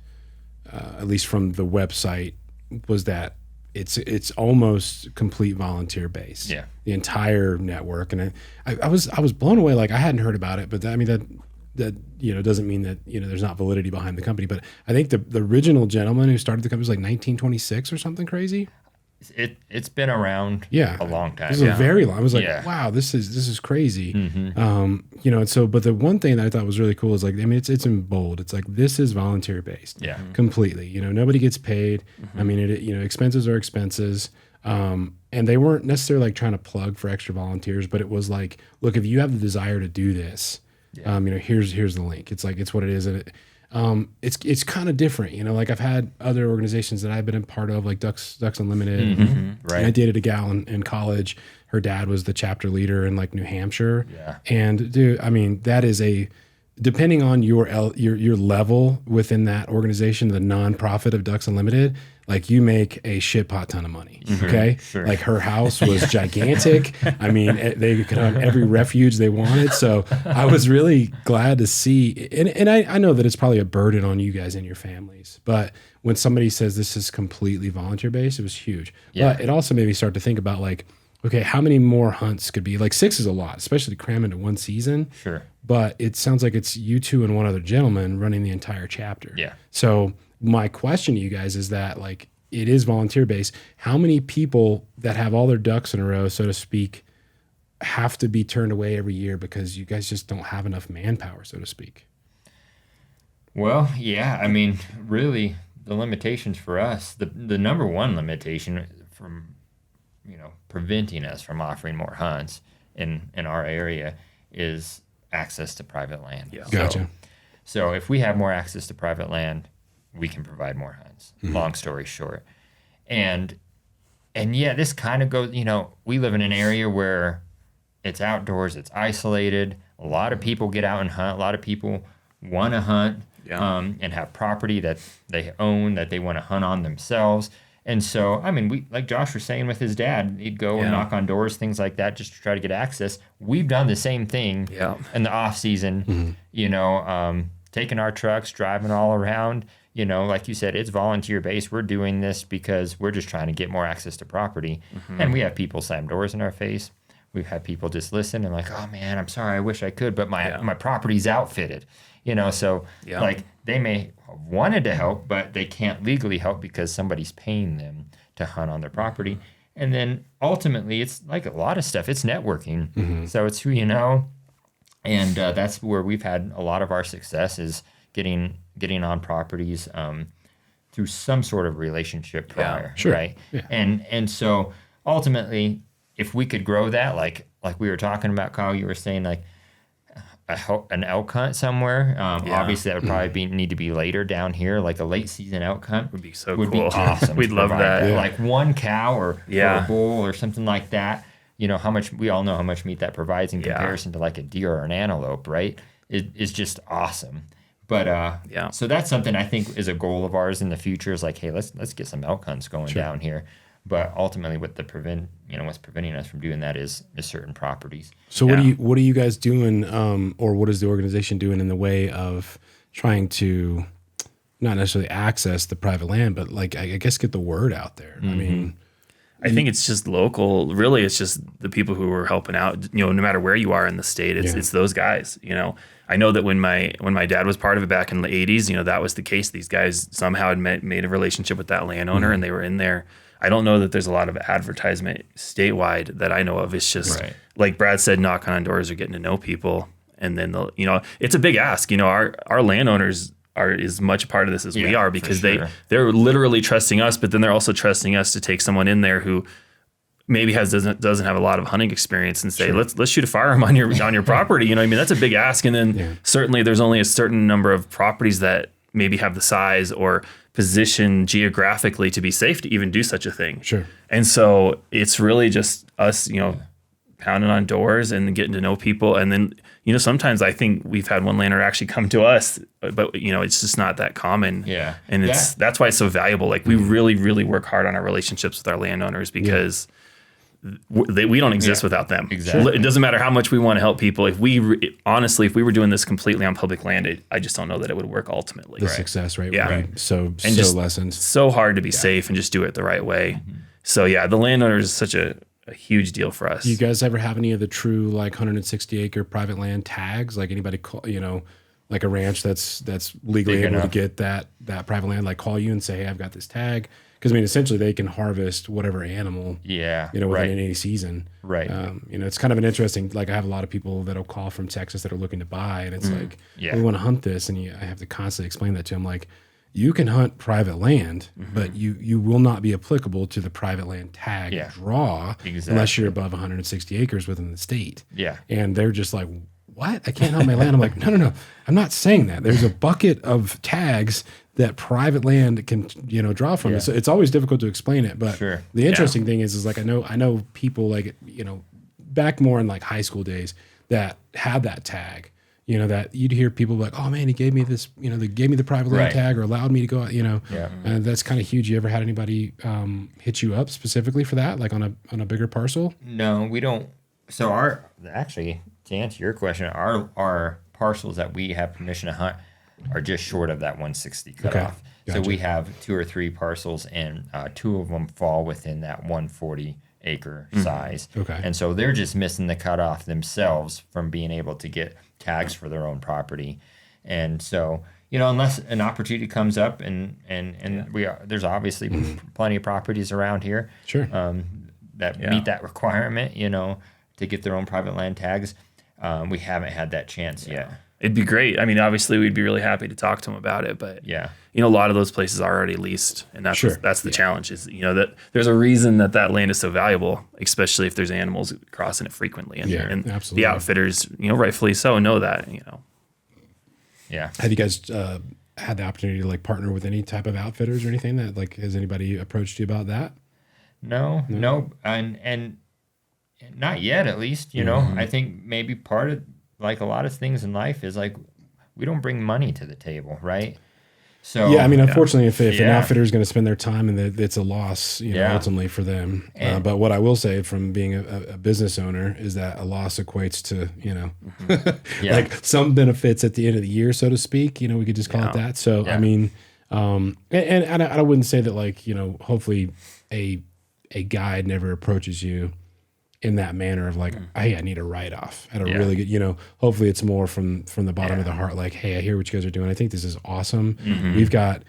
at least from the website, was that it's almost complete volunteer based. Yeah, the entire network, and I was blown away. Like, I hadn't heard about it, but that doesn't mean that there's not validity behind the company. But I think the original gentleman who started the company was like 1926 or something crazy. it's been around Yeah, a long time. This is a very long. I was like, Yeah. wow, this is crazy. You know, and so, but the one thing that I thought was really cool is like, I mean, it's in bold. It's like, this is volunteer based, Yeah. completely. You know, nobody gets paid. I mean, you know, expenses are expenses. And they weren't necessarily like trying to plug for extra volunteers, but it was like, look, if you have the desire to do this, you know, here's the link. It's like, it's what it is. And it's kind of different, you know, like I've had other organizations that I've been a part of, like Ducks Unlimited. Right. And I dated a gal in college. Her dad was the chapter leader in like New Hampshire. Yeah. And dude, I mean, that is depending on your level within that organization, the nonprofit of Ducks Unlimited, like you make a shit pot ton of money. Okay. Sure. Like her house was gigantic. I mean, they could have every refuge they wanted. So I was really glad to see, and I know that it's probably a burden on you guys and your families, but when somebody says this is completely volunteer based, it was huge. Yeah. But it also made me start to think about like, okay, how many more hunts could be? Like 6 is a lot, especially to cram into one season. Sure. But it sounds like it's you two and one other gentleman running the entire chapter. Yeah. So my question to you guys is that, like, it is volunteer based. How many people that have all their ducks in a row, so to speak, have to be turned away every year because you guys just don't have enough manpower, so to speak? Well, yeah. I mean, really, the limitations for us, the number one limitation from, you know, preventing us from offering more hunts in our area is access to private land. Yeah. Gotcha. So if we have more access to private land, we can provide more hunts. Long story short. And yeah, this kind of goes, you know, we live in an area where it's outdoors, it's isolated. A lot of people get out and hunt. A lot of people want to hunt and have property that they own that they want to hunt on themselves. And so, I mean, we, like Josh was saying with his dad, he'd go and knock on doors, things like that, just to try to get access. We've done the same thing in the off season, you know, taking our trucks, driving all around, you know, like you said, it's volunteer based. We're doing this because we're just trying to get more access to property. And we have people slam doors in our face. We've had people just listen and like, oh man, I'm sorry, I wish I could, but my property's outfitted, you know, so like they may have wanted to help, but they can't legally help because somebody's paying them to hunt on their property. And then ultimately it's like a lot of stuff, it's networking. So it's who you know. And that's where we've had a lot of our success is getting on properties through some sort of relationship prior, right? Yeah. And so ultimately, if we could grow that, like we were talking about, Kyle, you were saying like an elk hunt somewhere. Obviously, that would probably need to be later down here, like a late season elk hunt Would be so would cool. be awesome. We'd to love provide that. Like one cow or a bull or something like that. You know how much we all know how much meat that provides in comparison to like a deer or an antelope, right? It is just awesome. But so that's something I think is a goal of ours in the future. Is like, hey, let's get some elk hunts going down here. But ultimately, what's preventing us from doing that is certain properties. So what are you guys doing, or what is the organization doing in the way of trying to not necessarily access the private land, but like I guess get the word out there? I mean, I think it's just local. Really, it's just the people who are helping out. You know, no matter where you are in the state, it's those guys. You know, I know that when my dad was part of it back in the 80s, you know, that was the case. These guys somehow had made a relationship with that landowner, and they were in there. I don't know that there's a lot of advertisement statewide that I know of. It's just like Brad said, knocking on doors or getting to know people, and then it's a big ask. You know, our landowners are as much a part of this as we are because they're literally trusting us, but then they're also trusting us to take someone in there who maybe doesn't have a lot of hunting experience and say let's shoot a firearm on your property. You know what I mean? That's a big ask, and then certainly there's only a certain number of properties that maybe have the size or position geographically to be safe to even do such a thing. Sure. And so it's really just us, you know, pounding on doors and getting to know people. And then, you know, sometimes I think we've had one landowner actually come to us, but you know, it's just not that common. Yeah. And that's why it's so valuable. Like we really, really work hard on our relationships with our landowners because we don't exist without them. Exactly. It doesn't matter how much we want to help people. If we honestly, if we were doing this completely on public land, I just don't know that it would work ultimately. The success rate would be so lessened. So hard to be safe and just do it the right way. So yeah, the landowner is such a huge deal for us. Do you guys ever have any of the true like 160 acre private land tags? Like anybody call, you know, like a ranch that's legally able to get that private land, like call you and say, hey, I've got this tag. because I mean, essentially they can harvest whatever animal, Yeah. within Right. any season. Right. It's kind of an interesting, like I have a lot of people that'll call from Texas that are looking to buy, and it's like, Yeah. we want to hunt this. And I have to constantly explain that to them. Like, you can hunt private land, but you will not be applicable to the private land tag Yeah. draw Exactly. unless you're above 160 acres within the state. Yeah. And they're just like, what? I can't hunt my land. I'm like, no. I'm not saying that. There's a bucket of tags that private land can, draw from. Yeah. So it's always difficult to explain it. But Sure. the interesting thing is like, I know people like, back more in like high school days that had that tag, that you'd hear people like, oh man, he gave me this, they gave me the private land Right. tag or allowed me to go out, Yeah. and that's kind of huge. You ever had anybody hit you up specifically for that, like on a bigger parcel? No, we don't. So actually, to answer your question, our parcels that we have permission to hunt are just short of that 160 cutoff. So Gotcha. we have 2 or 3 parcels, and 2 of them fall within that 140 acre size. Okay. And so they're just missing the cutoff themselves from being able to get tags for their own property. And so, unless an opportunity comes up, and there's obviously plenty of properties around here Sure. that meet that requirement, to get their own private land tags. We haven't had that chance yet. It'd be great. I mean, obviously, we'd be really happy to talk to them about it, but Yeah. a lot of those places are already leased, and that's Sure. that's the challenge. Is that there's a reason that land is so valuable, especially if there's animals crossing it frequently, and, Yeah, and absolutely. the outfitters, rightfully so, know that. Yeah. Have you guys had the opportunity to like partner with any type of outfitters or anything that like, has anybody approached you about that? No, and not yet, at least, I think maybe part of like a lot of things in life is like, we don't bring money to the table. Right. So Yeah, I mean, unfortunately, if an Yeah. outfitter is going to spend their time, and it's a loss, Yeah. ultimately for them. And- But what I will say from being a business owner is that a loss equates to, Yeah. like some benefits at the end of the year, so to speak. We could just call it that. So Yeah. I mean, and I wouldn't say that like hopefully a guide never approaches you in that manner of like, hey, I need a write-off at a Yeah. really good, hopefully it's more from the bottom of the heart, like, hey, I hear what you guys are doing. I think this is awesome. We've got,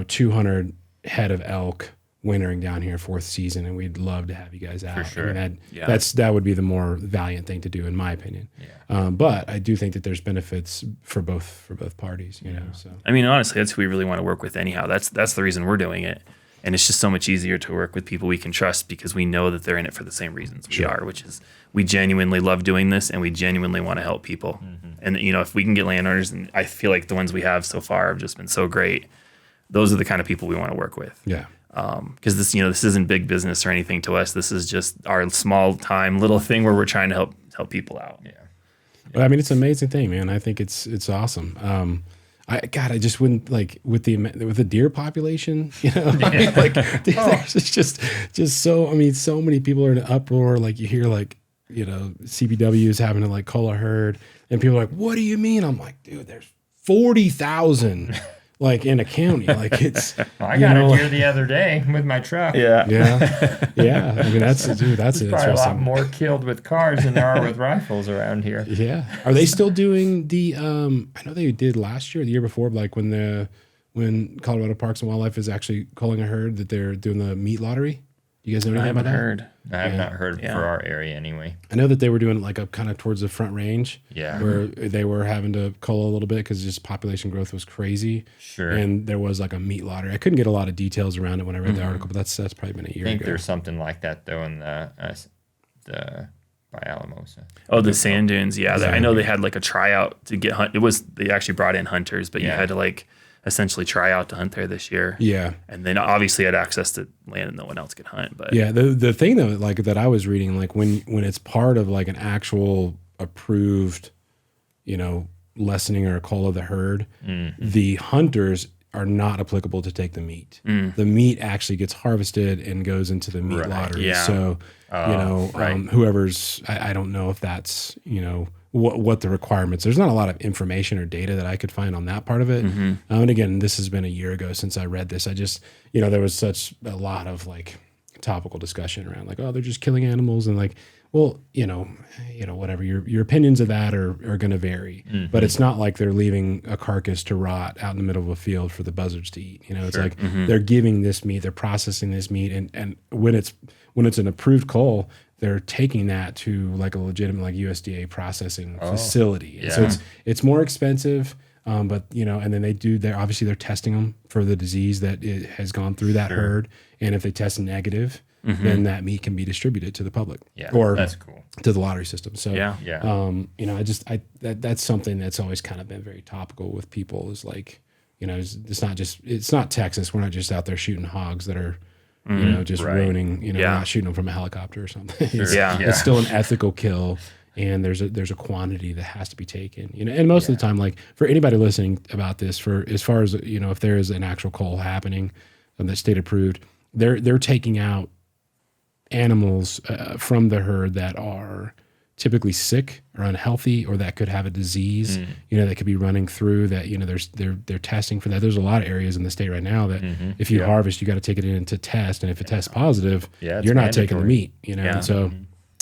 200 head of elk wintering down here 4th season, and we'd love to have you guys out. sure. I mean, that would be the more valiant thing to do, in my opinion. Yeah. But I do think that there's benefits for both parties, so. I mean, honestly, that's who we really want to work with anyhow. That's the reason we're doing it. And it's just so much easier to work with people we can trust because we know that they're in it for the same reasons we are, which is we genuinely love doing this and we genuinely want to help people. And, if we can get landowners, and I feel like the ones we have so far have just been so great, those are the kind of people we want to work with. Yeah. Because this isn't big business or anything to us. This is just our small time little thing where we're trying to help people out. Yeah. Well, I mean, it's an amazing thing, man. I think it's awesome. I just wouldn't like with the deer population, I mean, like there's just so, I mean, so many people are in an uproar. Like you hear like, CBW is having to like call a herd, and people are like, what do you mean? I'm like, dude, there's 40,000 like in a county. Like it's, Well, I got a deer the other day with my truck. Yeah. yeah. I mean, that's Probably a lot interesting. more killed with cars than there are with rifles around here. Yeah. Are they still doing the, I know they did last year, the year before, like when Colorado Parks and Wildlife is actually calling a herd, that they're doing the meat lottery. You guys know anything I about haven't that? heard. I have not heard Yeah. for our area anyway. I know that they were doing it like up kind of towards the Front Range. Yeah. Where they were having to cull a little bit because just population growth was crazy. Sure. And there was like a meat lottery. I couldn't get a lot of details around it when I read the article, but that's probably been a I year think ago. there's something like that though in the by Alamosa. Oh, the sand dunes. Yeah. I know they had like a tryout to get hunt. They actually brought in hunters, but you Yeah. had to like essentially try out to hunt there this year. Yeah. And then obviously had access to land and no one else could hunt. But Yeah, the thing though, like that I was reading, like when it's part of like an actual approved, lessening or a call of the herd, the hunters are not applicable to take the meat. The meat actually gets harvested and goes into the meat lottery. yeah. So, whoever's, I don't know if that's, what the requirements. There's not a lot of information or data that I could find on that part of it. And again, this has been a year ago since I read this. I just, there was such a lot of like topical discussion around like, oh, they're just killing animals, and like, well, whatever your opinions of that are going to vary, but it's not like they're leaving a carcass to rot out in the middle of a field for the buzzards to eat. It's like they're giving this meat, they're processing this meat, and when it's an approved cull, they're taking that to like a legitimate like USDA processing facility. And so it's more expensive. But and then they're testing them for the disease that it has gone through that herd. And if they test negative, then that meat can be distributed to the public or that's cool. to the lottery system. So, that's something that's always kind of been very topical with people is like, it's not Texas. We're not just out there shooting hogs that are, just ruining, we're not shooting them from a helicopter or something. It's still an ethical kill. And there's a quantity that has to be taken, and most of the time, like for anybody listening about this, for as far as if there is an actual cull happening that's state approved, they're taking out animals from the herd that are typically sick or unhealthy, or that could have a disease, that could be running through that. They're testing for that. There's a lot of areas in the state right now that if you harvest, you got to take it in to test, and if it tests positive, you're not taking the meat, and so.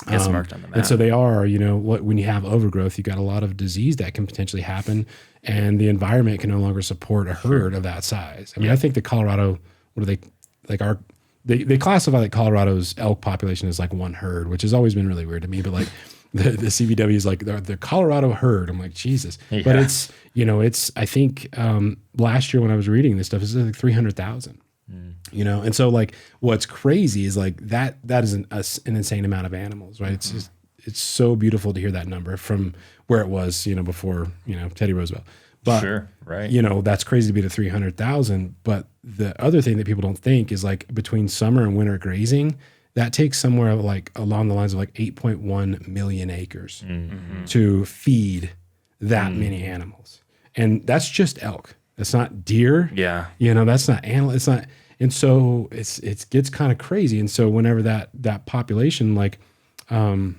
Gets marked on the map. And so they are, when you have overgrowth, you got a lot of disease that can potentially happen, and the environment can no longer support a herd of that size. I mean, I think the Colorado, they classify like Colorado's elk population as like one herd, which has always been really weird to me. But like the CBW is like the Colorado herd. I'm like, Jesus. Yeah. But it's I think last year when I was reading this stuff, it's like 300,000. And so like what's crazy is like that is an insane amount of animals, right? It's so beautiful to hear that number from where it was, before, Teddy Roosevelt. But that's crazy to be to 300,000. But the other thing that people don't think is like between summer and winter grazing, that takes somewhere like along the lines of like 8.1 million acres to feed that many animals. And that's just elk. That's not deer. Yeah. That's not animal. It's not. And so it gets kind of crazy. And so whenever that population, like, I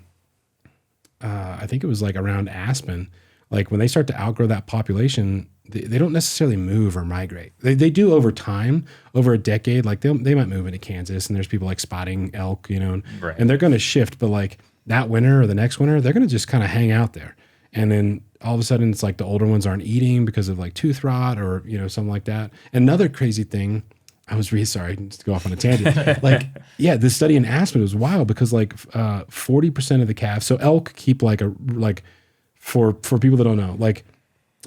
think it was like around Aspen, like when they start to outgrow that population, they don't necessarily move or migrate. They do over time, over a decade. Like they might move into Kansas, and there's people like spotting elk, and they're going to shift. But like that winter or the next winter, they're going to just kind of hang out there. And then all of a sudden it's like the older ones aren't eating because of like tooth rot or, something like that. Another crazy thing, I was really sorry just to go off on a tangent. Like, this study in Aspen was wild because like 40% of the calves, so elk keep for people that don't know, like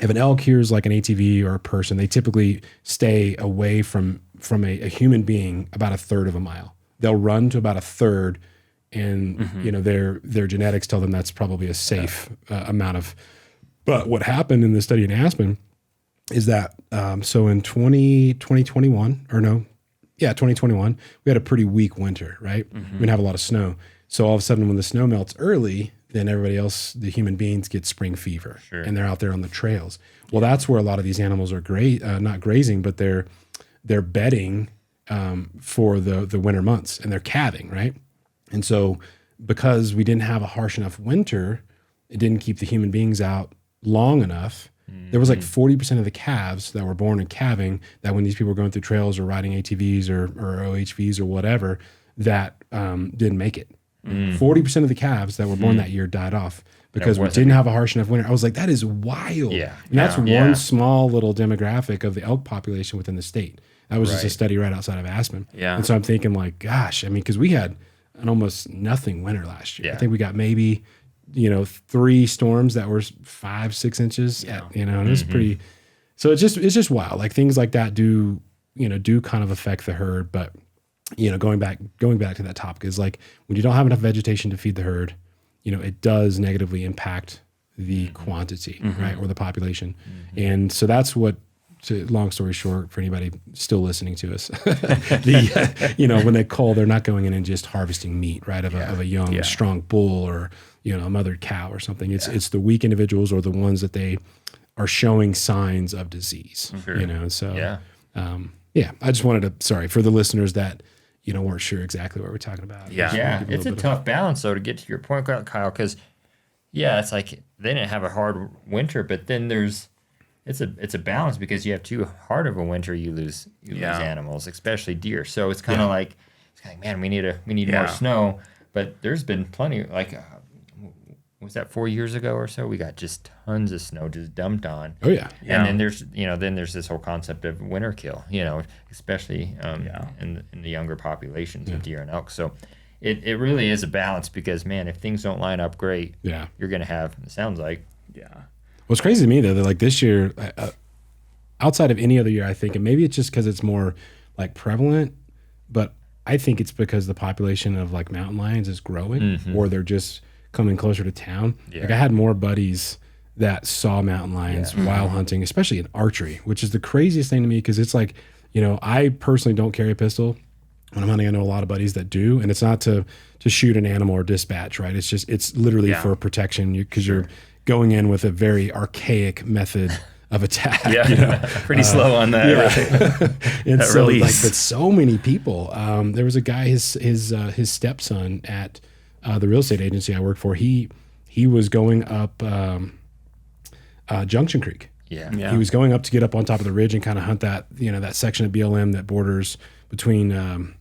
if an elk hears like an ATV or a person, they typically stay away from a human being about a third of a mile. They'll run to about a third, and their genetics tell them that's probably a safe amount of. But what happened in the study in Aspen is that so in 2021, we had a pretty weak winter, right? We didn't have a lot of snow. So all of a sudden when the snow melts early, then everybody else, the human beings, get spring fever, and they're out there on the trails. Well, that's where a lot of these animals are not grazing, but they're bedding for the winter months, and they're calving, right? And so because we didn't have a harsh enough winter, it didn't keep the human beings out long enough. There was like 40% of the calves that were born in calving that when these people were going through trails or riding ATVs or OHVs or whatever, that didn't make it. 40% of the calves that were born that year died off because we didn't have a harsh enough winter. I was like, that is wild. Yeah. And that's one small little demographic of the elk population within the state. That was just a study right outside of Aspen. Yeah. And so I'm thinking like, gosh, I mean, because we had an almost nothing winter last year. Yeah. I think we got maybe 3 storms that were 5-6 inches. Yeah. And it was pretty. So it's just wild. Like things like that do kind of affect the herd. But going back to that topic is like when you don't have enough vegetation to feed the herd, it does negatively impact the quantity, right, or the population. And so that's what. Long story short, for anybody still listening to us, when they cull, they're not going in and just harvesting meat, right, of a young, strong bull or a mothered cow or something. It's the weak individuals or the ones that they are showing signs of disease. So I just wanted to for the listeners that weren't sure exactly what we're talking about. It's a tough balance though to get to your point, Kyle, because it's like they didn't have a hard winter, but then it's a balance because you have too hard of a winter, you lose animals, especially deer. So it's kind of like Like, man, we need more snow. But there's been plenty. Like, was that 4 years ago or so? We got just tons of snow just dumped on. Oh yeah. And then there's this whole concept of winter kill. Especially in the younger populations of deer and elk. So it really is a balance because, man, if things don't line up great, you're gonna have. It sounds like. Yeah. What's crazy to me though, that like this year, outside of any other year, I think, and maybe it's just because it's more like prevalent, but I think it's because the population of like mountain lions is growing, or they're just coming closer to town. Yeah. Like I had more buddies that saw mountain lions while hunting, especially in archery, which is the craziest thing to me because it's like, I personally don't carry a pistol when I'm hunting. I know a lot of buddies that do, and it's not to shoot an animal or dispatch, right? It's literally for protection because you're going in with a very archaic method of attack. Pretty slow on that. Right? And that so release. but so many people. There was a guy, his stepson at the real estate agency I worked for. He was going up Junction Creek. Yeah. He was going up to get up on top of the ridge and kind of hunt that that section of BLM that borders between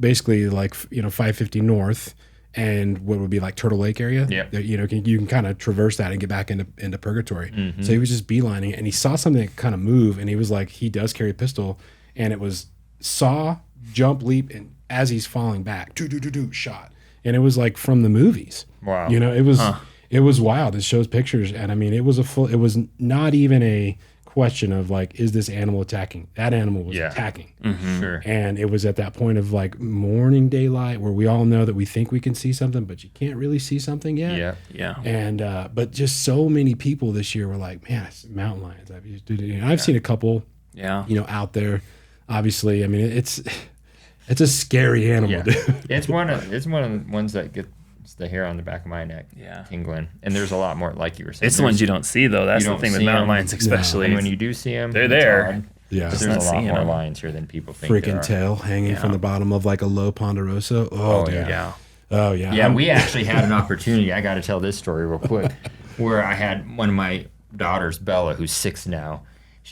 basically like 550 north and what would be like Turtle Lake area. Yeah. You can kind of traverse that and get back into Purgatory. So he was just beelining it, and he saw something that kind of move, and he was like, he does carry a pistol, and it was saw, jump, leap, and as he's falling back, shot. And it was like from the movies. Wow. It was wild. It shows pictures, and I mean, it was not even a question of like, is this animal attacking? That animal was attacking. Sure. And it was at that point of like morning daylight where we all know that we think we can see something, but you can't really see something yet. Yeah. And but just so many people this year were like, man, it's mountain lions. I've seen a couple. Yeah. Out there. Obviously, I mean, it's a scary animal, dude. It's one of the ones that gets the hair on the back of my neck tingling. And there's a lot more, like you were saying. It's the ones you don't see, though. That's the thing with mountain lions, especially. And when you do see them, they're there. Yeah. There's a lot more lions here than people think. Freaking tail hanging from the bottom of like a low ponderosa. Oh, dude. Yeah. Oh, yeah. Yeah, we actually had an opportunity. I got to tell this story real quick, where I had one of my daughters, Bella, who's 6 now,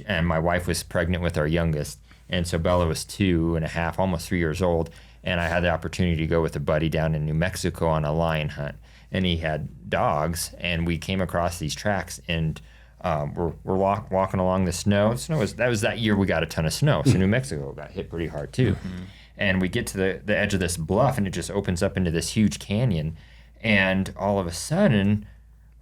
and my wife was pregnant with our youngest. And so Bella was 2.5, almost 3 years old. And I had the opportunity to go with a buddy down in New Mexico on a lion hunt. And he had dogs, and we came across these tracks, and we're walking along the snow. That was that year we got a ton of snow. So New Mexico got hit pretty hard too. And we get to the edge of this bluff, and it just opens up into this huge canyon. And all of a sudden,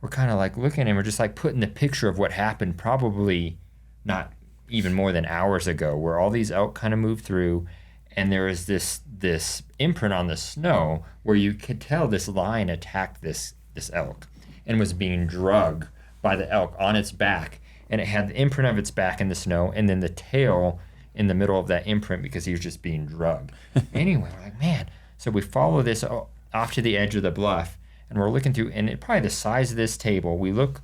we're kind of like looking, and we're just like putting the picture of what happened probably not even more than hours ago, where all these elk kind of moved through, and there was this imprint on the snow where you could tell this lion attacked this elk and was being drugged by the elk on its back, and it had the imprint of its back in the snow, and then the tail in the middle of that imprint because he was just being drugged. Anyway, we're like, man. So we follow this off to the edge of the bluff, and we're looking through, and it probably the size of this table. We look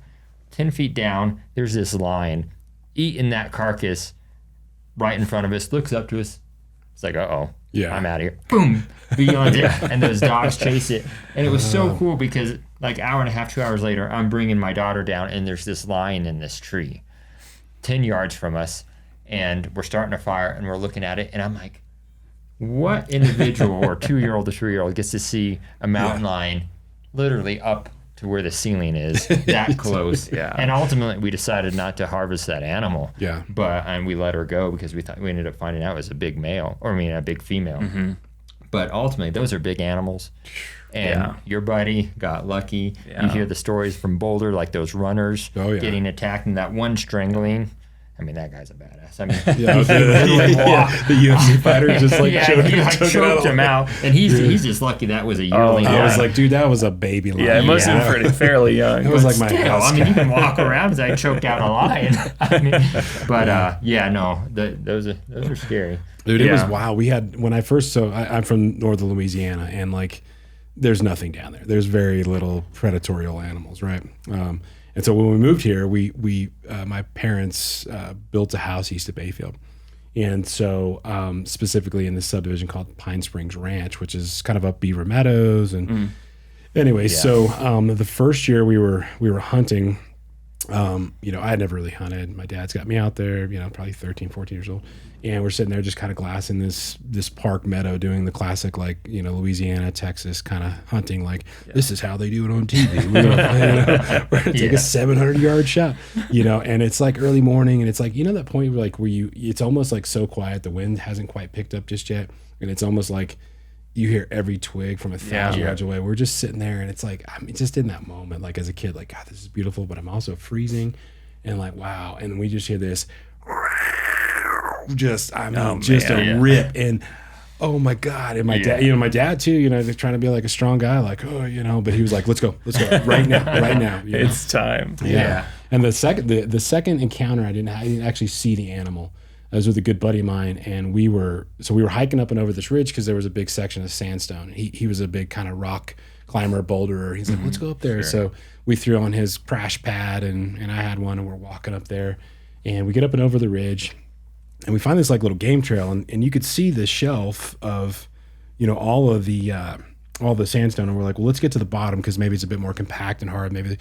10 feet down, there's this lion eating that carcass right in front of us, looks up to us. It's like, uh-oh, I'm out of here. Boom, beyond it. And those dogs chase it. And it was so cool because like hour and a half, 2 hours later, I'm bringing my daughter down, and there's this lion in this tree 10 yards from us. And we're starting a fire, and we're looking at it. And I'm like, what individual or 2-year-old or 3-year-old gets to see a mountain lion literally up to where the ceiling is, that close? And ultimately, we decided not to harvest that animal. And we let her go because we ended up finding out it was a big male, a big female. But ultimately, those are big animals. And your buddy got lucky. You hear the stories from Boulder, like those runners getting attacked, and that one strangling. I mean, that guy's a badass. I mean, the UFC fighter just like choked him out, and he's just lucky that was a yearling. I was like, dude, that was a baby lion. Yeah, it must have been fairly young. It was like my house. I mean, you can walk around as I choked out a lion. Those are scary. Dude, it was wild. We had when I first I'm from northern Louisiana, and like there's nothing down there. There's very little predatory animals, right? And so when we moved here, we my parents built a house east of Bayfield, and so specifically in this subdivision called Pine Springs Ranch, which is kind of up Beaver Meadows. And anyway, so the first year we were hunting, I had never really hunted. My dad's got me out there, probably 13, 14 years old. And we're sitting there just kind of glassing this park meadow, doing the classic, like, Louisiana, Texas kind of hunting. Like, this is how they do it on TV. We're going to take a 700-yard shot, and it's like early morning. And it's like, that point where it's almost like so quiet. The wind hasn't quite picked up just yet. And it's almost like you hear every twig from 1,000 yards away. We're just sitting there, and it's like, I'm just in that moment, like as a kid, like, God, this is beautiful, but I'm also freezing, and like, wow. And we just hear this, a rip, and oh my God. And my dad, my dad too, they're trying to be like a strong guy, like, but he was like, let's go right now. It's time. Yeah. And the second encounter, I didn't actually see the animal. I was with a good buddy of mine, and we were hiking up and over this ridge because there was a big section of sandstone. He was a big kind of rock climber, boulderer. He's like, let's go up there. Sure. So we threw on his crash pad, and I had one, and we're walking up there, and we get up and over the ridge, and we find this like little game trail, and you could see the shelf of, all the sandstone, and we're like, well, let's get to the bottom because maybe it's a bit more compact and hard. Maybe,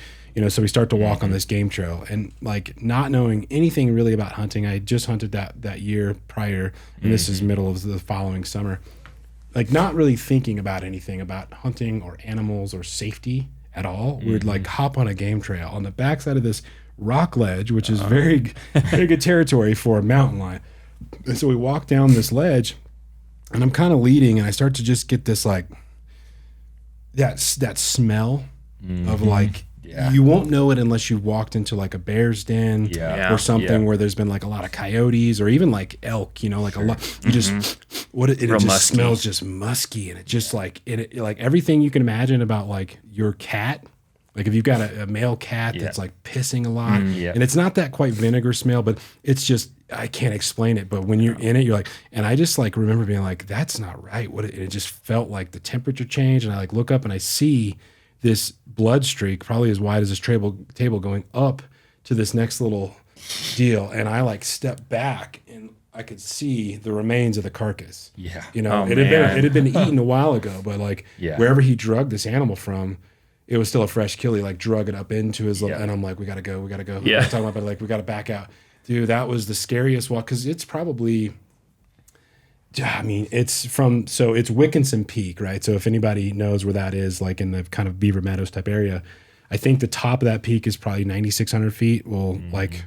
so we start to walk on this game trail, and like not knowing anything really about hunting. I just hunted that year prior, and this is middle of the following summer. Like not really thinking about anything about hunting or animals or safety at all. We'd like hop on a game trail on the backside of this rock ledge, which is very, very good territory for a mountain lion. And so we walk down this ledge, and I'm kind of leading, and I start to just get this like, that smell of like, you won't know it unless you've walked into like a bear's den or something where there's been like a lot of coyotes or even like elk, like a lot. You just it just musky. Smells just musky, and it just like like everything you can imagine about like your cat. Like if you've got a male cat that's like pissing a lot, and it's not that quite vinegar smell, but it's just, I can't explain it. But when you're in it, you're like, and I just like remember being like, that's not right. It just felt like the temperature changed, and I like look up and I see this blood streak, probably as wide as this table going up to this next little deal, and I like step back, and I could see the remains of the carcass. Yeah, it had been eaten a while ago, but like wherever he drugged this animal from, it was still a fresh kill. He like drug it up into his little, and I'm like, we gotta go. Yeah. I'm talking about, but like, we gotta back out. Dude, that was the scariest walk, because it's probably, it's it's Wickinson Peak, right? So if anybody knows where that is, like in the kind of Beaver Meadows type area, I think the top of that peak is probably 9,600 feet. Well, like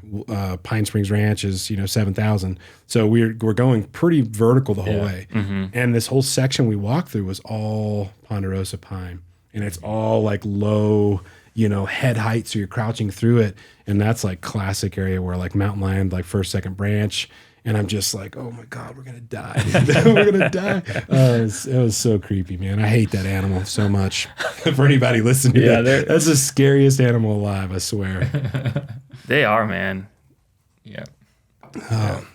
Pine Springs Ranch is, 7,000. So we're going pretty vertical the whole way. And this whole section we walked through was all ponderosa pine. And it's all like low, head height. So you're crouching through it. And that's like classic area where like mountain lion, like first, second branch. And I'm just like, oh my God, we're going to die. We're going to die. It was so creepy, man. I hate that animal so much. For anybody listening to that, that's the scariest animal alive, I swear. They are, man. Yeah.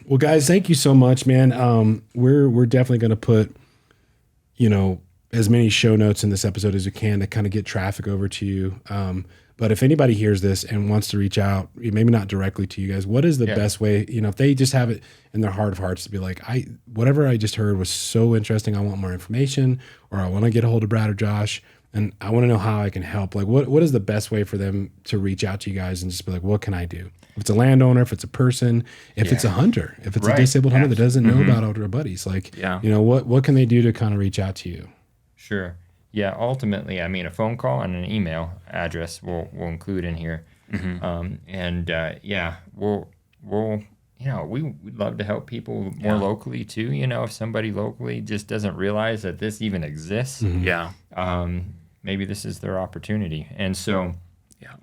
Well, guys, thank you so much, man. We're definitely going to put, as many show notes in this episode as we can to kind of get traffic over to you. But if anybody hears this and wants to reach out, maybe not directly to you guys, what is the best way, if they just have it in their heart of hearts to be like, whatever I just heard was so interesting, I want more information, or I want to get a hold of Brad or Josh, and I want to know how I can help. Like, what is the best way for them to reach out to you guys and just be like, what can I do? If it's a landowner, if it's a person, if it's a hunter, if it's a disabled hunter that doesn't know about Outdoor Buddies, like, what can they do to kind of reach out to you? Sure. Yeah. Ultimately, a phone call and an email address we'll include in here. We'd love to help people more locally too. If somebody locally just doesn't realize that this even exists, maybe this is their opportunity. And so,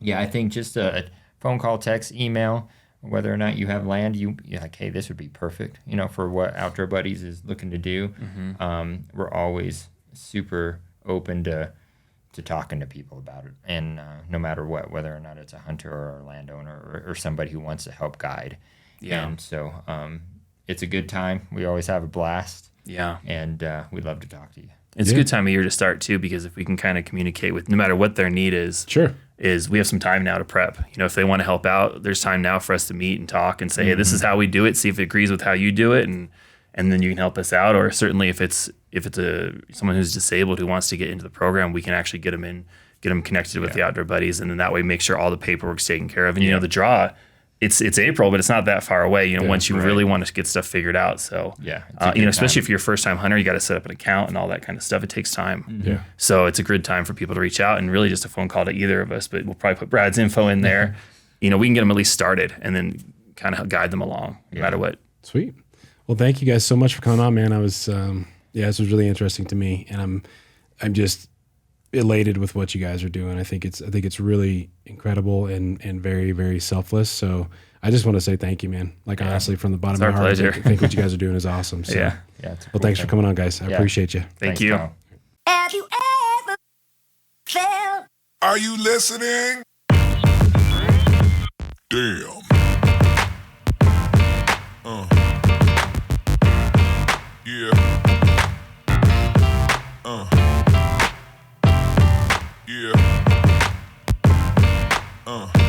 I think just a phone call, text, email, whether or not you have land, you're like, hey, this would be perfect, for what Outdoor Buddies is looking to do. We're always super open to talking to people about it, and no matter what, whether or not it's a hunter or a landowner or somebody who wants to help guide. And so it's a good time. We always have a blast. And we'd love to talk to you. It's a good time of year to start too, because if we can kind of communicate with, no matter what their need is, we have some time now to prep. If they want to help out, there's time now for us to meet and talk and say, hey, this is how we do it. See if it agrees with how you do it, and then you can help us out. Or certainly if it's someone who's disabled who wants to get into the program, we can actually get them get them connected with the Outdoor Buddies, and then that way make sure all the paperwork's taken care of. And you know, the draw, it's April, but it's not that far away. You know, once you really want to get stuff figured out. So you know, especially if you're a first time hunter, you got to set up an account and all that kind of stuff. It takes time. Yeah. So it's a good time for people to reach out, and really just a phone call to either of us. But we'll probably put Brad's info in there. You know, we can get them at least started, and then kind of guide them along, no matter what. Sweet. Well, thank you guys so much for coming on, man. I was, this was really interesting to me, and I'm just elated with what you guys are doing. I think it's really incredible and very, very selfless. So I just want to say thank you, man. Like honestly, from the bottom of my heart, pleasure. I think what you guys are doing is awesome. So, It's a well, cool thanks thing. for coming on, guys. I appreciate you. Thank you. Kyle. Have you ever felt Are you listening? Damn. Yeah. Yeah.